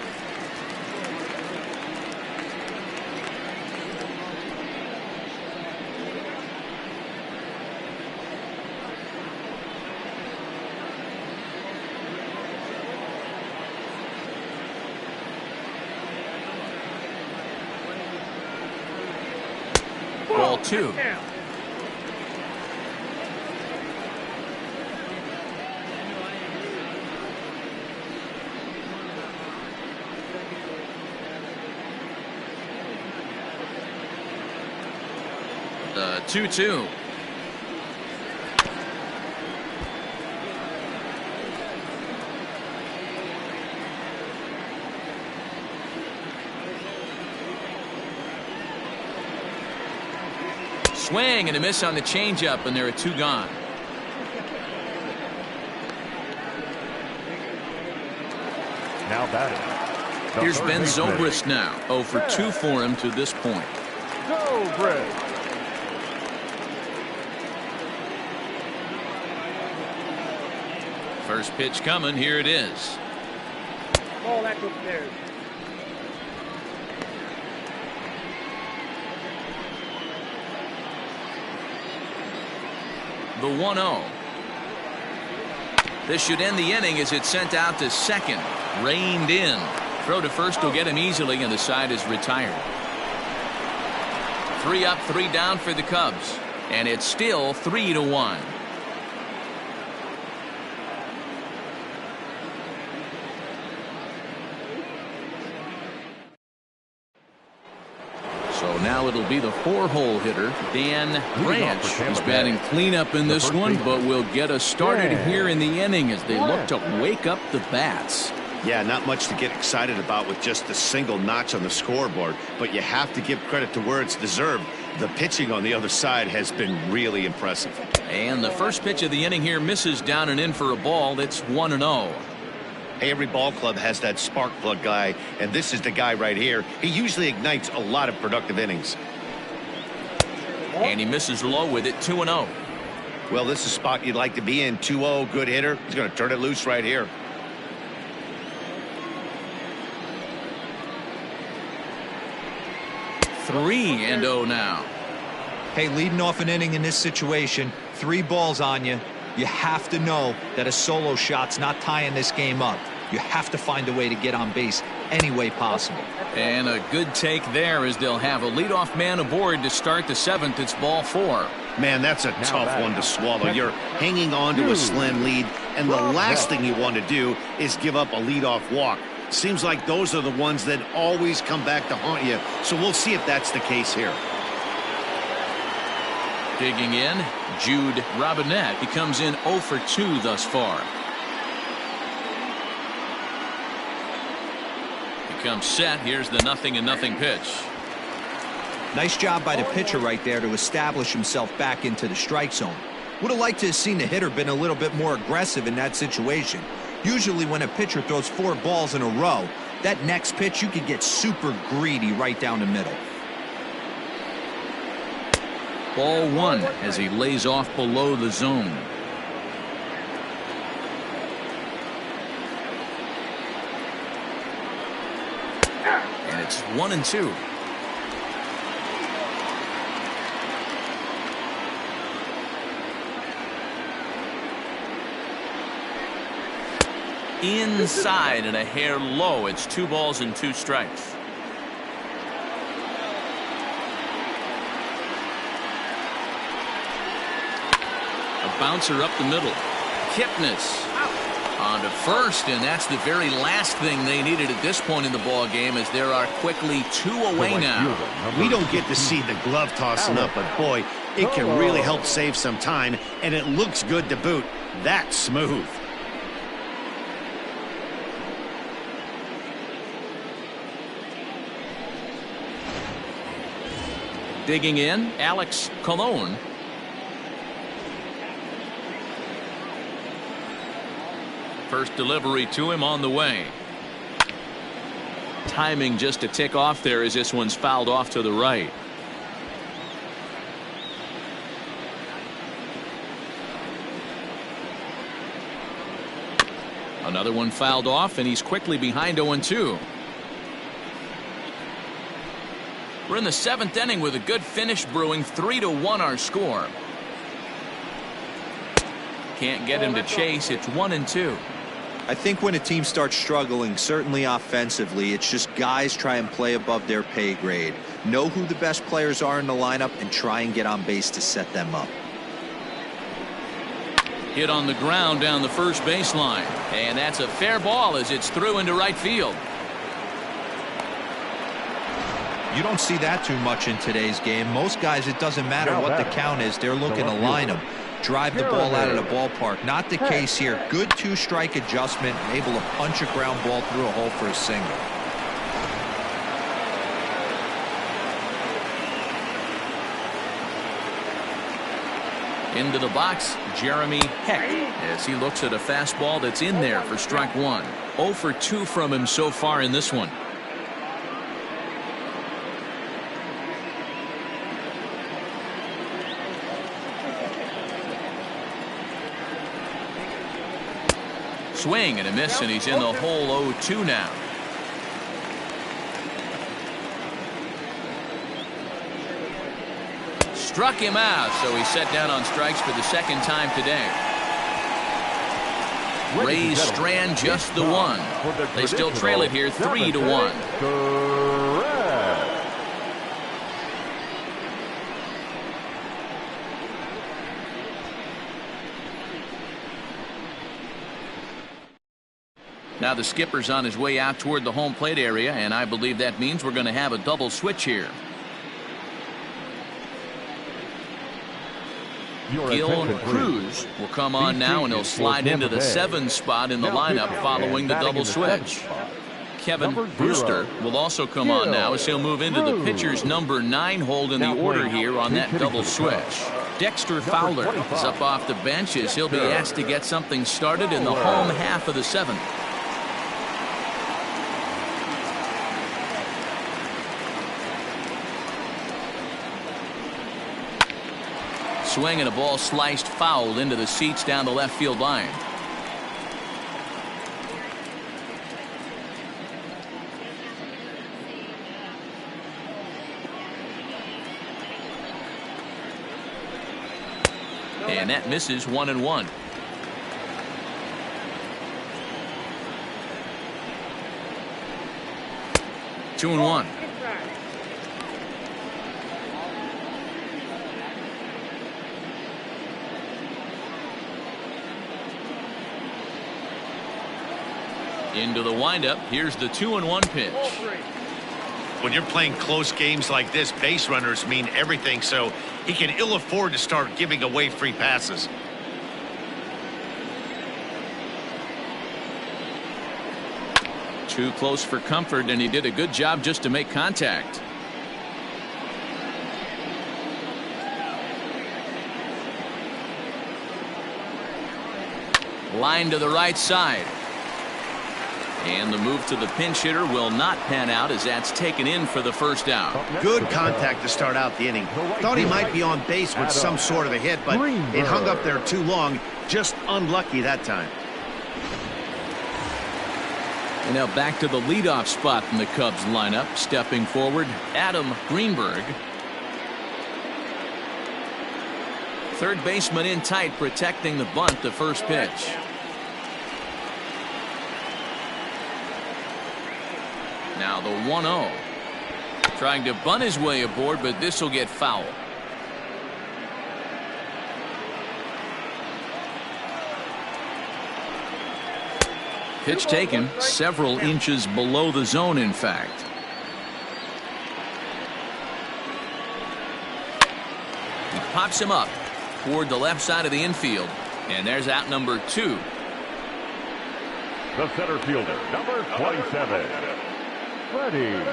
Ball 2. The 2-2. Swing and a miss on the changeup, and there are 2 gone. Now batting. Here's Ben Zobrist now. 0 for 2 for him to this point. Zobrist. First pitch coming. Here it is. Ball that's upstairs. The 1-0. This should end the inning as it's sent out to second. Reined in. Throw to first will get him easily, and the side is retired. 3 up, 3 down for the Cubs. And it's still 3-1. So now it'll be the 4-hole hitter, Dan Branch. He's batting cleanup in this one, but will get us started here in the inning as they look to wake up the bats. Yeah, not much to get excited about with just a single notch on the scoreboard, but you have to give credit to where it's deserved. The pitching on the other side has been really impressive. And the first pitch of the inning here misses down and in for a ball. That's 1-0. Hey, every ball club has that spark plug guy, and this is the guy right here. He usually ignites a lot of productive innings. And he misses low with it. 2-0. Well, this is a spot you'd like to be in. 2-0, good hitter. He's going to turn it loose right here. Three and 0 now. Hey, leading off an inning in this situation, 3 balls on you. You have to know that a solo shot's not tying this game up. You have to find a way to get on base any way possible. And a good take there as they'll have a leadoff man aboard to start the 7th. It's ball 4. Man, that's a tough one to swallow. You're hanging on to a slim lead, and the last thing you want to do is give up a leadoff walk. Seems like those are the ones that always come back to haunt you. So we'll see if that's the case here. Digging in, Jude Robinette. He comes in 0 for 2 thus far. He comes set. Here's the 0-0 pitch. Nice job by the pitcher right there to establish himself back into the strike zone. Would have liked to have seen the hitter been a little bit more aggressive in that situation. Usually when a pitcher throws 4 balls in a row, that next pitch you could get super greedy right down the middle. Ball 1 as he lays off below the zone. And it's 1-2. Inside and a hair low. It's 2 balls and 2 strikes. A bouncer up the middle. Kipnis on to first, and that's the very last thing they needed at this point in the ball game, as there are quickly 2 away now. We don't get to see the glove tossing up, but boy, it can really help save some time, and it looks good to boot. That's smooth. Digging in, Alex Colon. First delivery to him on the way. Timing just a tick off there as this one's fouled off to the right. Another one fouled off, and he's quickly behind 0-2. We're in the 7th inning with a good finish brewing. 3-1 our score. Can't get him to chase. It's 1-2. I think when a team starts struggling, certainly offensively, it's just guys try and play above their pay grade. Know who the best players are in the lineup and try and get on base to set them up. Hit on the ground down the first baseline. And that's a fair ball as it's through into right field. You don't see that too much in today's game. Most guys, it doesn't matter what the count is. They're looking to line them, drive the ball out of the ballpark. Not the case here. Good two-strike adjustment, able to punch a ground ball through a hole for a single. Into the box, Jeremy Heck, as he looks at a fastball that's in there for strike one. 0 for 2 from him so far in this one. Swing and a miss, and he's in the hole 0-2 now. Struck him out, so he's set down on strikes for the second time today. Rays strand just the one. They still trail it here 3-1. Now the skipper's on his way out toward the home plate area, and I believe that means we're going to have a double switch here. Gil Cruz will come on now, and he'll slide into the 7 spot in the lineup following the double switch. Kevin Brewster will also come on now as he'll move into the pitcher's number 9 hold in the order here on that double switch. Dexter Fowler is up off the bench as he'll be asked to get something started in the home half of the 7th. Swing and a ball sliced foul into the seats down the left field line. And that misses 1-1. Two and one. Into the windup. Here's the 2-1 pitch. When you're playing close games like this, base runners mean everything, so he can ill afford to start giving away free passes. Too close for comfort, and he did a good job just to make contact. Line to the right side. And the move to the pinch hitter will not pan out as that's taken in for the first out. Good contact to start out the inning. Thought he might be on base with some sort of a hit, but it hung up there too long. Just unlucky that time. And now back to the leadoff spot in the Cubs lineup. Stepping forward, Adam Greenberg. Third baseman in tight, protecting the bunt, the first pitch. Now the 1-0. Trying to bunt his way aboard, but this will get foul. Pitch taken several inches below the zone, in fact. He pops him up toward the left side of the infield, and there's out number 2. The center fielder, number 27. Freddie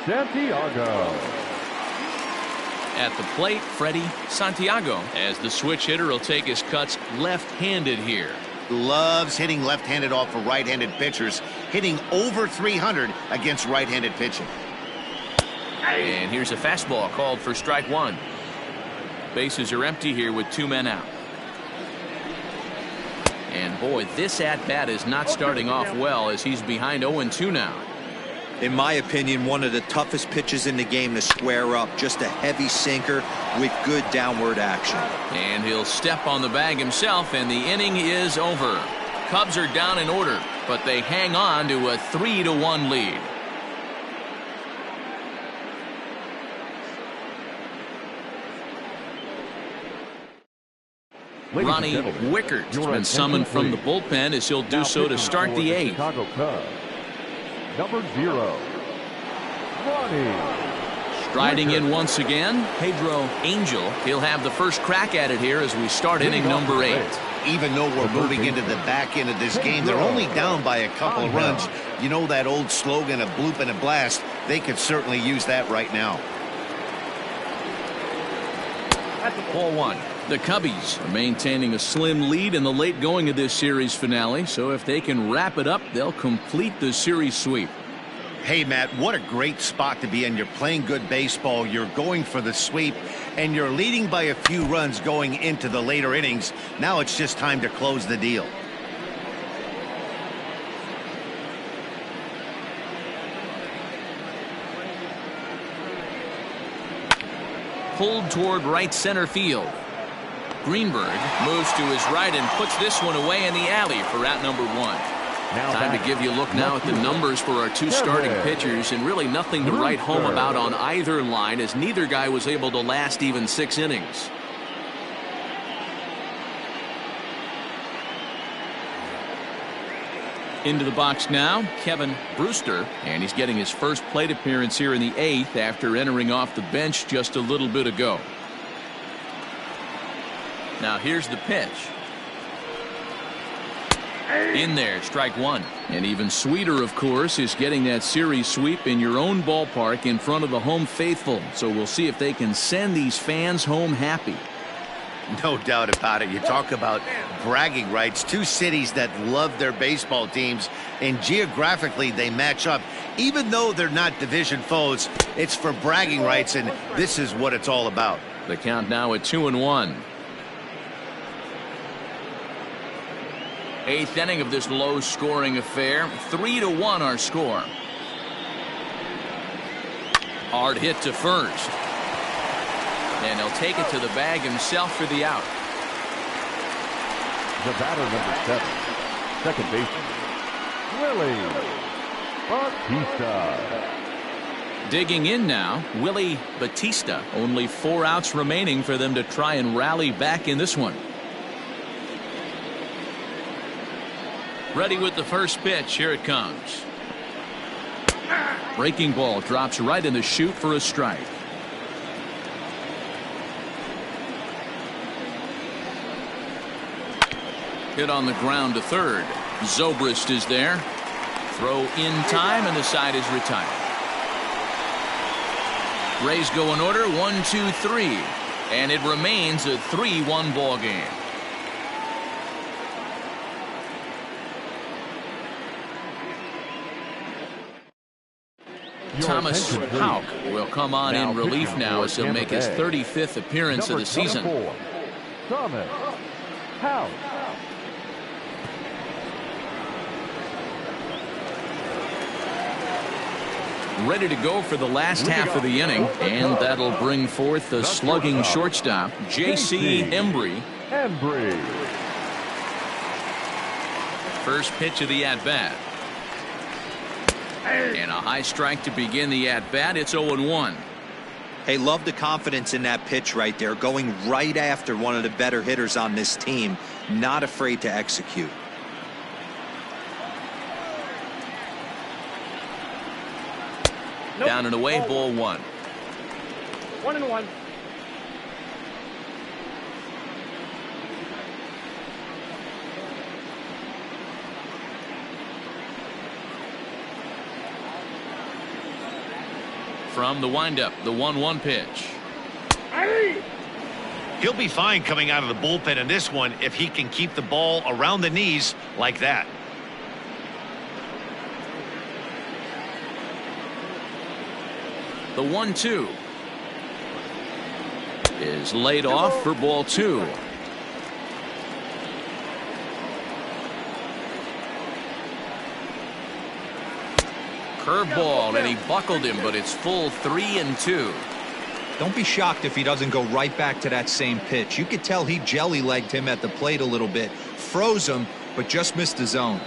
Santiago. At the plate, Freddie Santiago, as the switch hitter will take his cuts left-handed here. Loves hitting left-handed off of right-handed pitchers, hitting over 300 against right-handed pitching. And here's a fastball called for strike 1. Bases are empty here with 2 men out. And boy, this at-bat is not starting off well as he's behind 0-2 now. In my opinion, one of the toughest pitches in the game to square up. Just a heavy sinker with good downward action. And he'll step on the bag himself, and the inning is over. Cubs are down in order, but they hang on to a 3-1 lead. Ronnie Wickert's been summoned from the bullpen as he'll do so to start the 8th. Chicago Cubs, number 0, Striding in once again, Pedro Angel. He'll have the first crack at it here as we start inning number 8. Even though we're moving into the back end of this game, they're only down by a couple of runs. You know that old slogan, a bloop and a blast? They could certainly use that right now. Ball 1. The Cubbies are maintaining a slim lead in the late going of this series finale, so if they can wrap it up, they'll complete the series sweep. Hey, Matt, what a great spot to be in. You're playing good baseball, you're going for the sweep, and you're leading by a few runs going into the later innings. Now it's just time to close the deal. Pulled toward right center field. Greenberg moves to his right and puts this one away in the alley for out number 1. Time to give you a look now at the numbers for our two starting pitchers, and really nothing to write home about on either line, as neither guy was able to last even 6 innings. Into the box now, Kevin Brewster, and he's getting his first plate appearance here in the 8th after entering off the bench just a little bit ago. Now here's the pitch. In there, strike 1. And even sweeter, of course, is getting that series sweep in your own ballpark in front of the home faithful. So we'll see if they can send these fans home happy. No doubt about it. You talk about bragging rights. Two cities that love their baseball teams, and geographically they match up. Even though they're not division foes, it's for bragging rights, and this is what it's all about. The count now at 2-1. 8th inning of this low-scoring affair. 3-1 our score. Hard hit to first. And he'll take it to the bag himself for the out. The batter, number 7, second baseman, Willie Batista. Digging in now, Willie Batista. Only 4 outs remaining for them to try and rally back in this one. Ready with the first pitch. Here it comes. Breaking ball drops right in the chute for a strike. Hit on the ground to third. Zobrist is there. Throw in time, and the side is retired. Rays go in order, 1, 2, 3, and it remains a 3-1 ball game. Thomas Houck will come on in relief now as he'll make his 35th appearance of the season. Thomas Houck. Ready to go for the last half of the inning, and that'll bring forth the slugging shortstop, J.C. Embry. First pitch of the at-bat. And a high strike to begin the at-bat. It's 0-1. Hey, love the confidence in that pitch right there, going right after one of the better hitters on this team, not afraid to execute. Nope. Down and away, ball 1. 1-1. From the windup, the 1-1 pitch. He'll be fine coming out of the bullpen in this one if he can keep the ball around the knees like that. The 1-2 is laid off for ball 2. Curveball, and he buckled him, but it's full 3-2. Don't be shocked if he doesn't go right back to that same pitch. You could tell he jelly-legged him at the plate a little bit, froze him, but just missed the zone.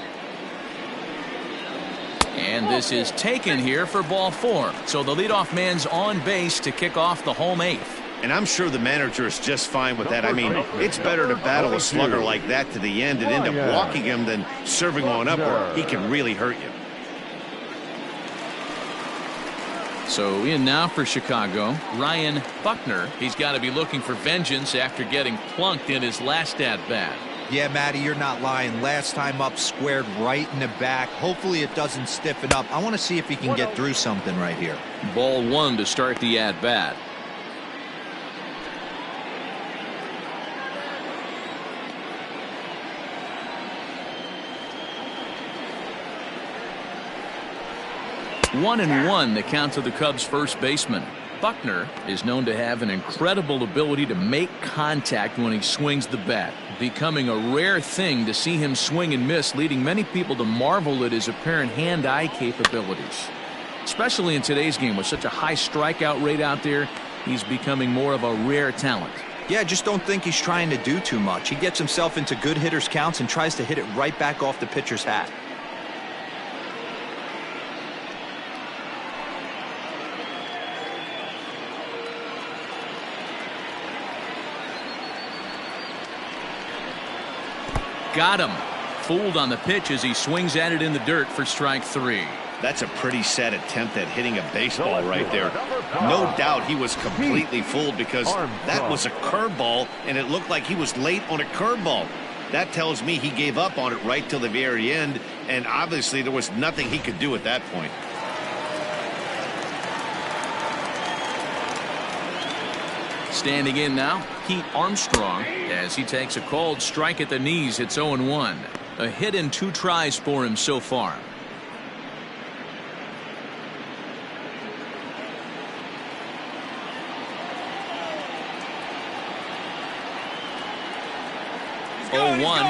And this is taken here for ball 4. So the leadoff man's on base to kick off the home 8th. And I'm sure the manager is just fine with that. I mean, it's better to battle a slugger like that to the end and end up walking him than serving one up, or he can really hurt you. So in now for Chicago, Ryan Buckner. He's got to be looking for vengeance after getting plunked in his last at-bat. Yeah, Matty, you're not lying. Last time up, squared right in the back. Hopefully it doesn't stiffen up. I want to see if he can get through something right here. Ball one to start the at-bat. One and one, the count to the Cubs' first baseman. Buckner is known to have an incredible ability to make contact when he swings the bat, becoming a rare thing to see him swing and miss, leading many people to marvel at his apparent hand-eye capabilities. Especially in today's game with such a high strikeout rate out there, he's becoming more of a rare talent. Yeah, I just don't think he's trying to do too much. He gets himself into good hitters' counts and tries to hit it right back off the pitcher's hat. Got him. Fooled on the pitch as he swings at it in the dirt for strike three. That's a pretty sad attempt at hitting a baseball right there. No doubt he was completely fooled because that was a curveball and it looked like he was late on a curveball. That tells me he gave up on it right till the very end, and obviously there was nothing he could do at that point. Standing in now, Pete Armstrong, as he takes a called strike at the knees. It's 0-1. A hit in 2 tries for him so far.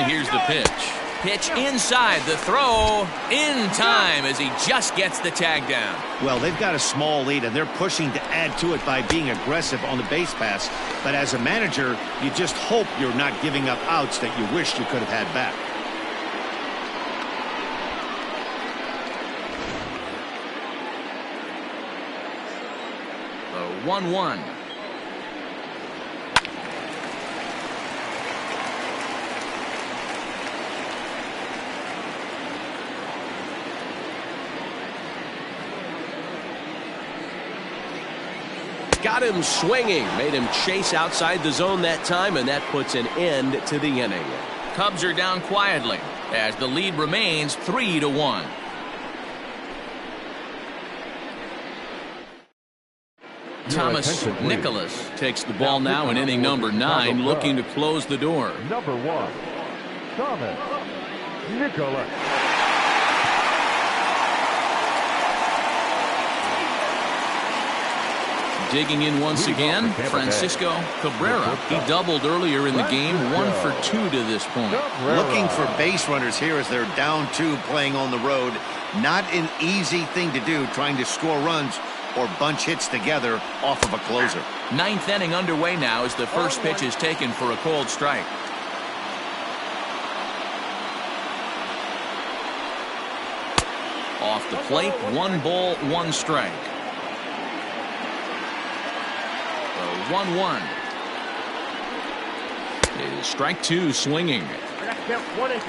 Here's the pitch. Pitch inside, the throw in time as he just gets the tag down. Well, they've got a small lead and they're pushing to add to it by being aggressive on the base pass. But as a manager, you just hope you're not giving up outs that you wish you could have had back. The 1-1. Got him swinging, made him chase outside the zone that time, and that puts an end to the inning. Cubs are down quietly as the lead remains 3-1. Thomas Nicholas takes the ball now in inning number 9, looking to close the door. Number 1, Thomas Nicholas. Digging in once again, Francisco Cabrera. He doubled earlier in the game, 1 for 2 to this point. Looking for base runners here as they're down 2 playing on the road. Not an easy thing to do, trying to score runs or bunch hits together off of a closer. 9th inning underway now as the first pitch is taken for a called strike. Off the plate, 1 ball, 1 strike. 1-1. It is strike 2 swinging. I got to count 1 and 2.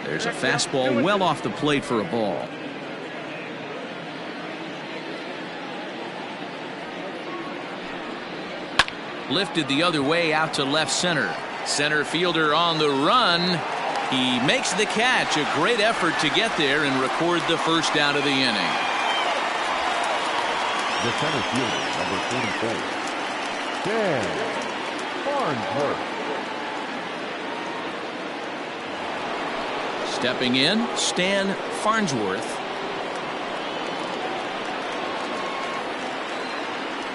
There's a fastball well off the plate for a ball. Lifted the other way out to left center. Center fielder on the run. He makes the catch. A great effort to get there and record the first out of the inning. The center fielder, number 44, Dan Farnsworth. Stepping in, Stan Farnsworth.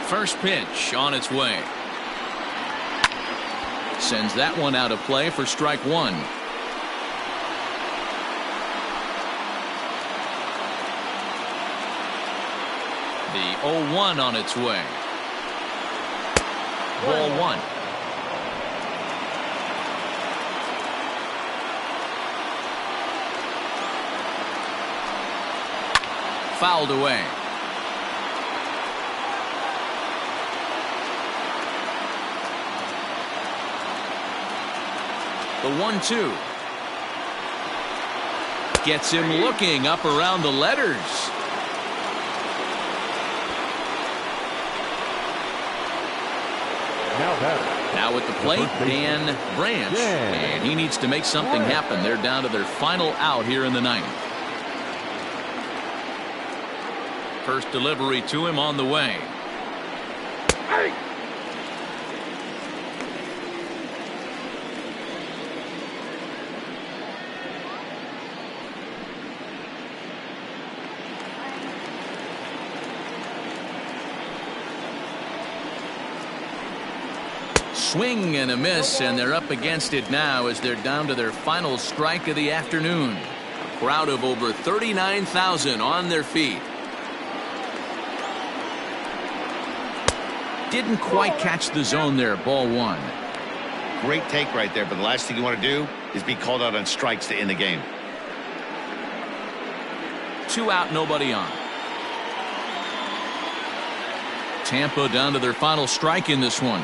First pitch on its way. Sends that one out of play for strike 1. The 0-1 on its way. Ball 1. fouled away. The 1-2. Gets him looking up around the letters. Now at the plate, Dan Branch. And he needs to make something happen. They're down to their final out here in the ninth. First delivery to him on the way. Swing and a miss, and they're up against it now as they're down to their final strike of the afternoon. A crowd of over 39,000 on their feet. Didn't quite catch the zone there. Ball one. Great take right there, but the last thing you want to do is be called out on strikes to end the game. 2 out, nobody on. Tampa down to their final strike in this one.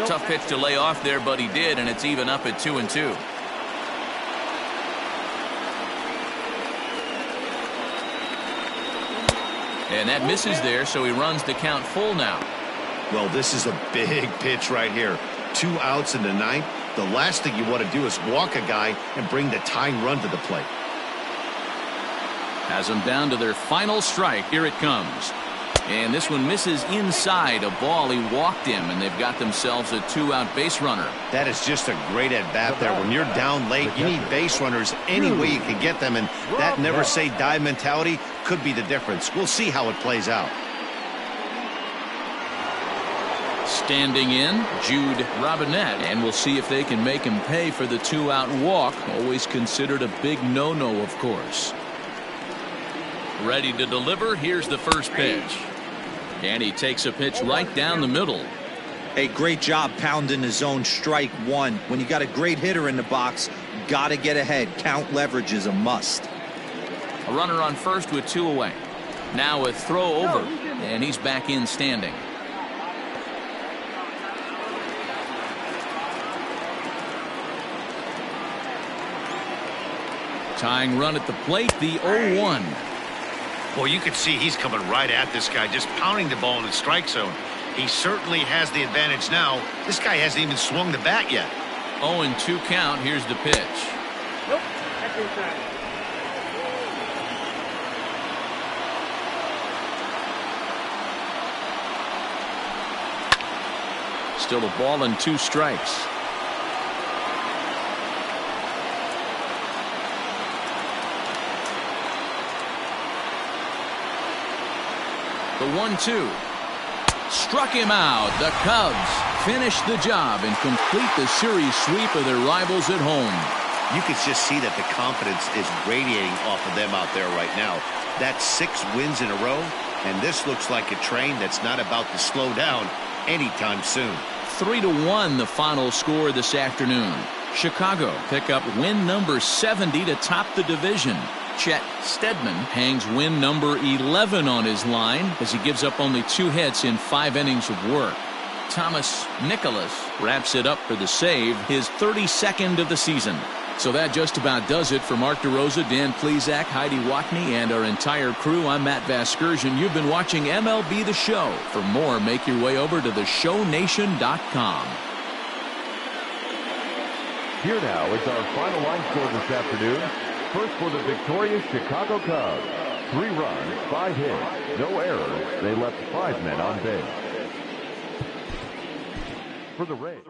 Tough pitch to lay off there, but he did, and it's even up at 2-2. And that misses there, so he runs the count full now. Well, this is a big pitch right here. 2 outs in the ninth. The last thing you want to do is walk a guy and bring the tying run to the plate. Has them down to their final strike. Here it comes. And this one misses inside a ball. He walked him, and they've got themselves a 2-out base runner. That is just a great at-bat there. When you're down late, you need base runners any way you can get them, and that never-say-die mentality could be the difference. We'll see how it plays out. Standing in, Jude Robinette, and we'll see if they can make him pay for the 2-out walk. Always considered a big no-no, of course. Ready to deliver. Here's the first pitch. And he takes a pitch right down the middle. A great job pounding his own strike one. When you got a great hitter in the box, got to get ahead. Count leverage is a must. A runner on first with 2 away. Now a throw over, and he's back in standing. Tying run at the plate, the 0-1. Boy, you can see he's coming right at this guy, just pounding the ball in the strike zone. He certainly has the advantage now. This guy hasn't even swung the bat yet. 0-2 count. Here's the pitch. Nope, that's inside. Still a ball and 2 strikes. The 1-2. Struck him out. The Cubs finish the job and complete the series sweep of their rivals at home. You can just see that the confidence is radiating off of them out there right now. That's 6 wins in a row, and this looks like a train that's not about to slow down anytime soon. 3-1 the final score this afternoon. Chicago pick up win number 70 to top the division. Chet Steadman hangs win number 11 on his line as he gives up only 2 hits in 5 innings of work. Thomas Nicholas wraps it up for the save, his 32nd of the season. So that just about does it for Mark DeRosa, Dan Plesac, Heidi Watney, and our entire crew. I'm Matt Vasgersian. You've been watching MLB The Show. For more, make your way over to theshownation.com. Here now is our final line score this afternoon. First for the victorious Chicago Cubs. 3 runs, 5 hits, no errors. They left 5 men on base. For the Rays.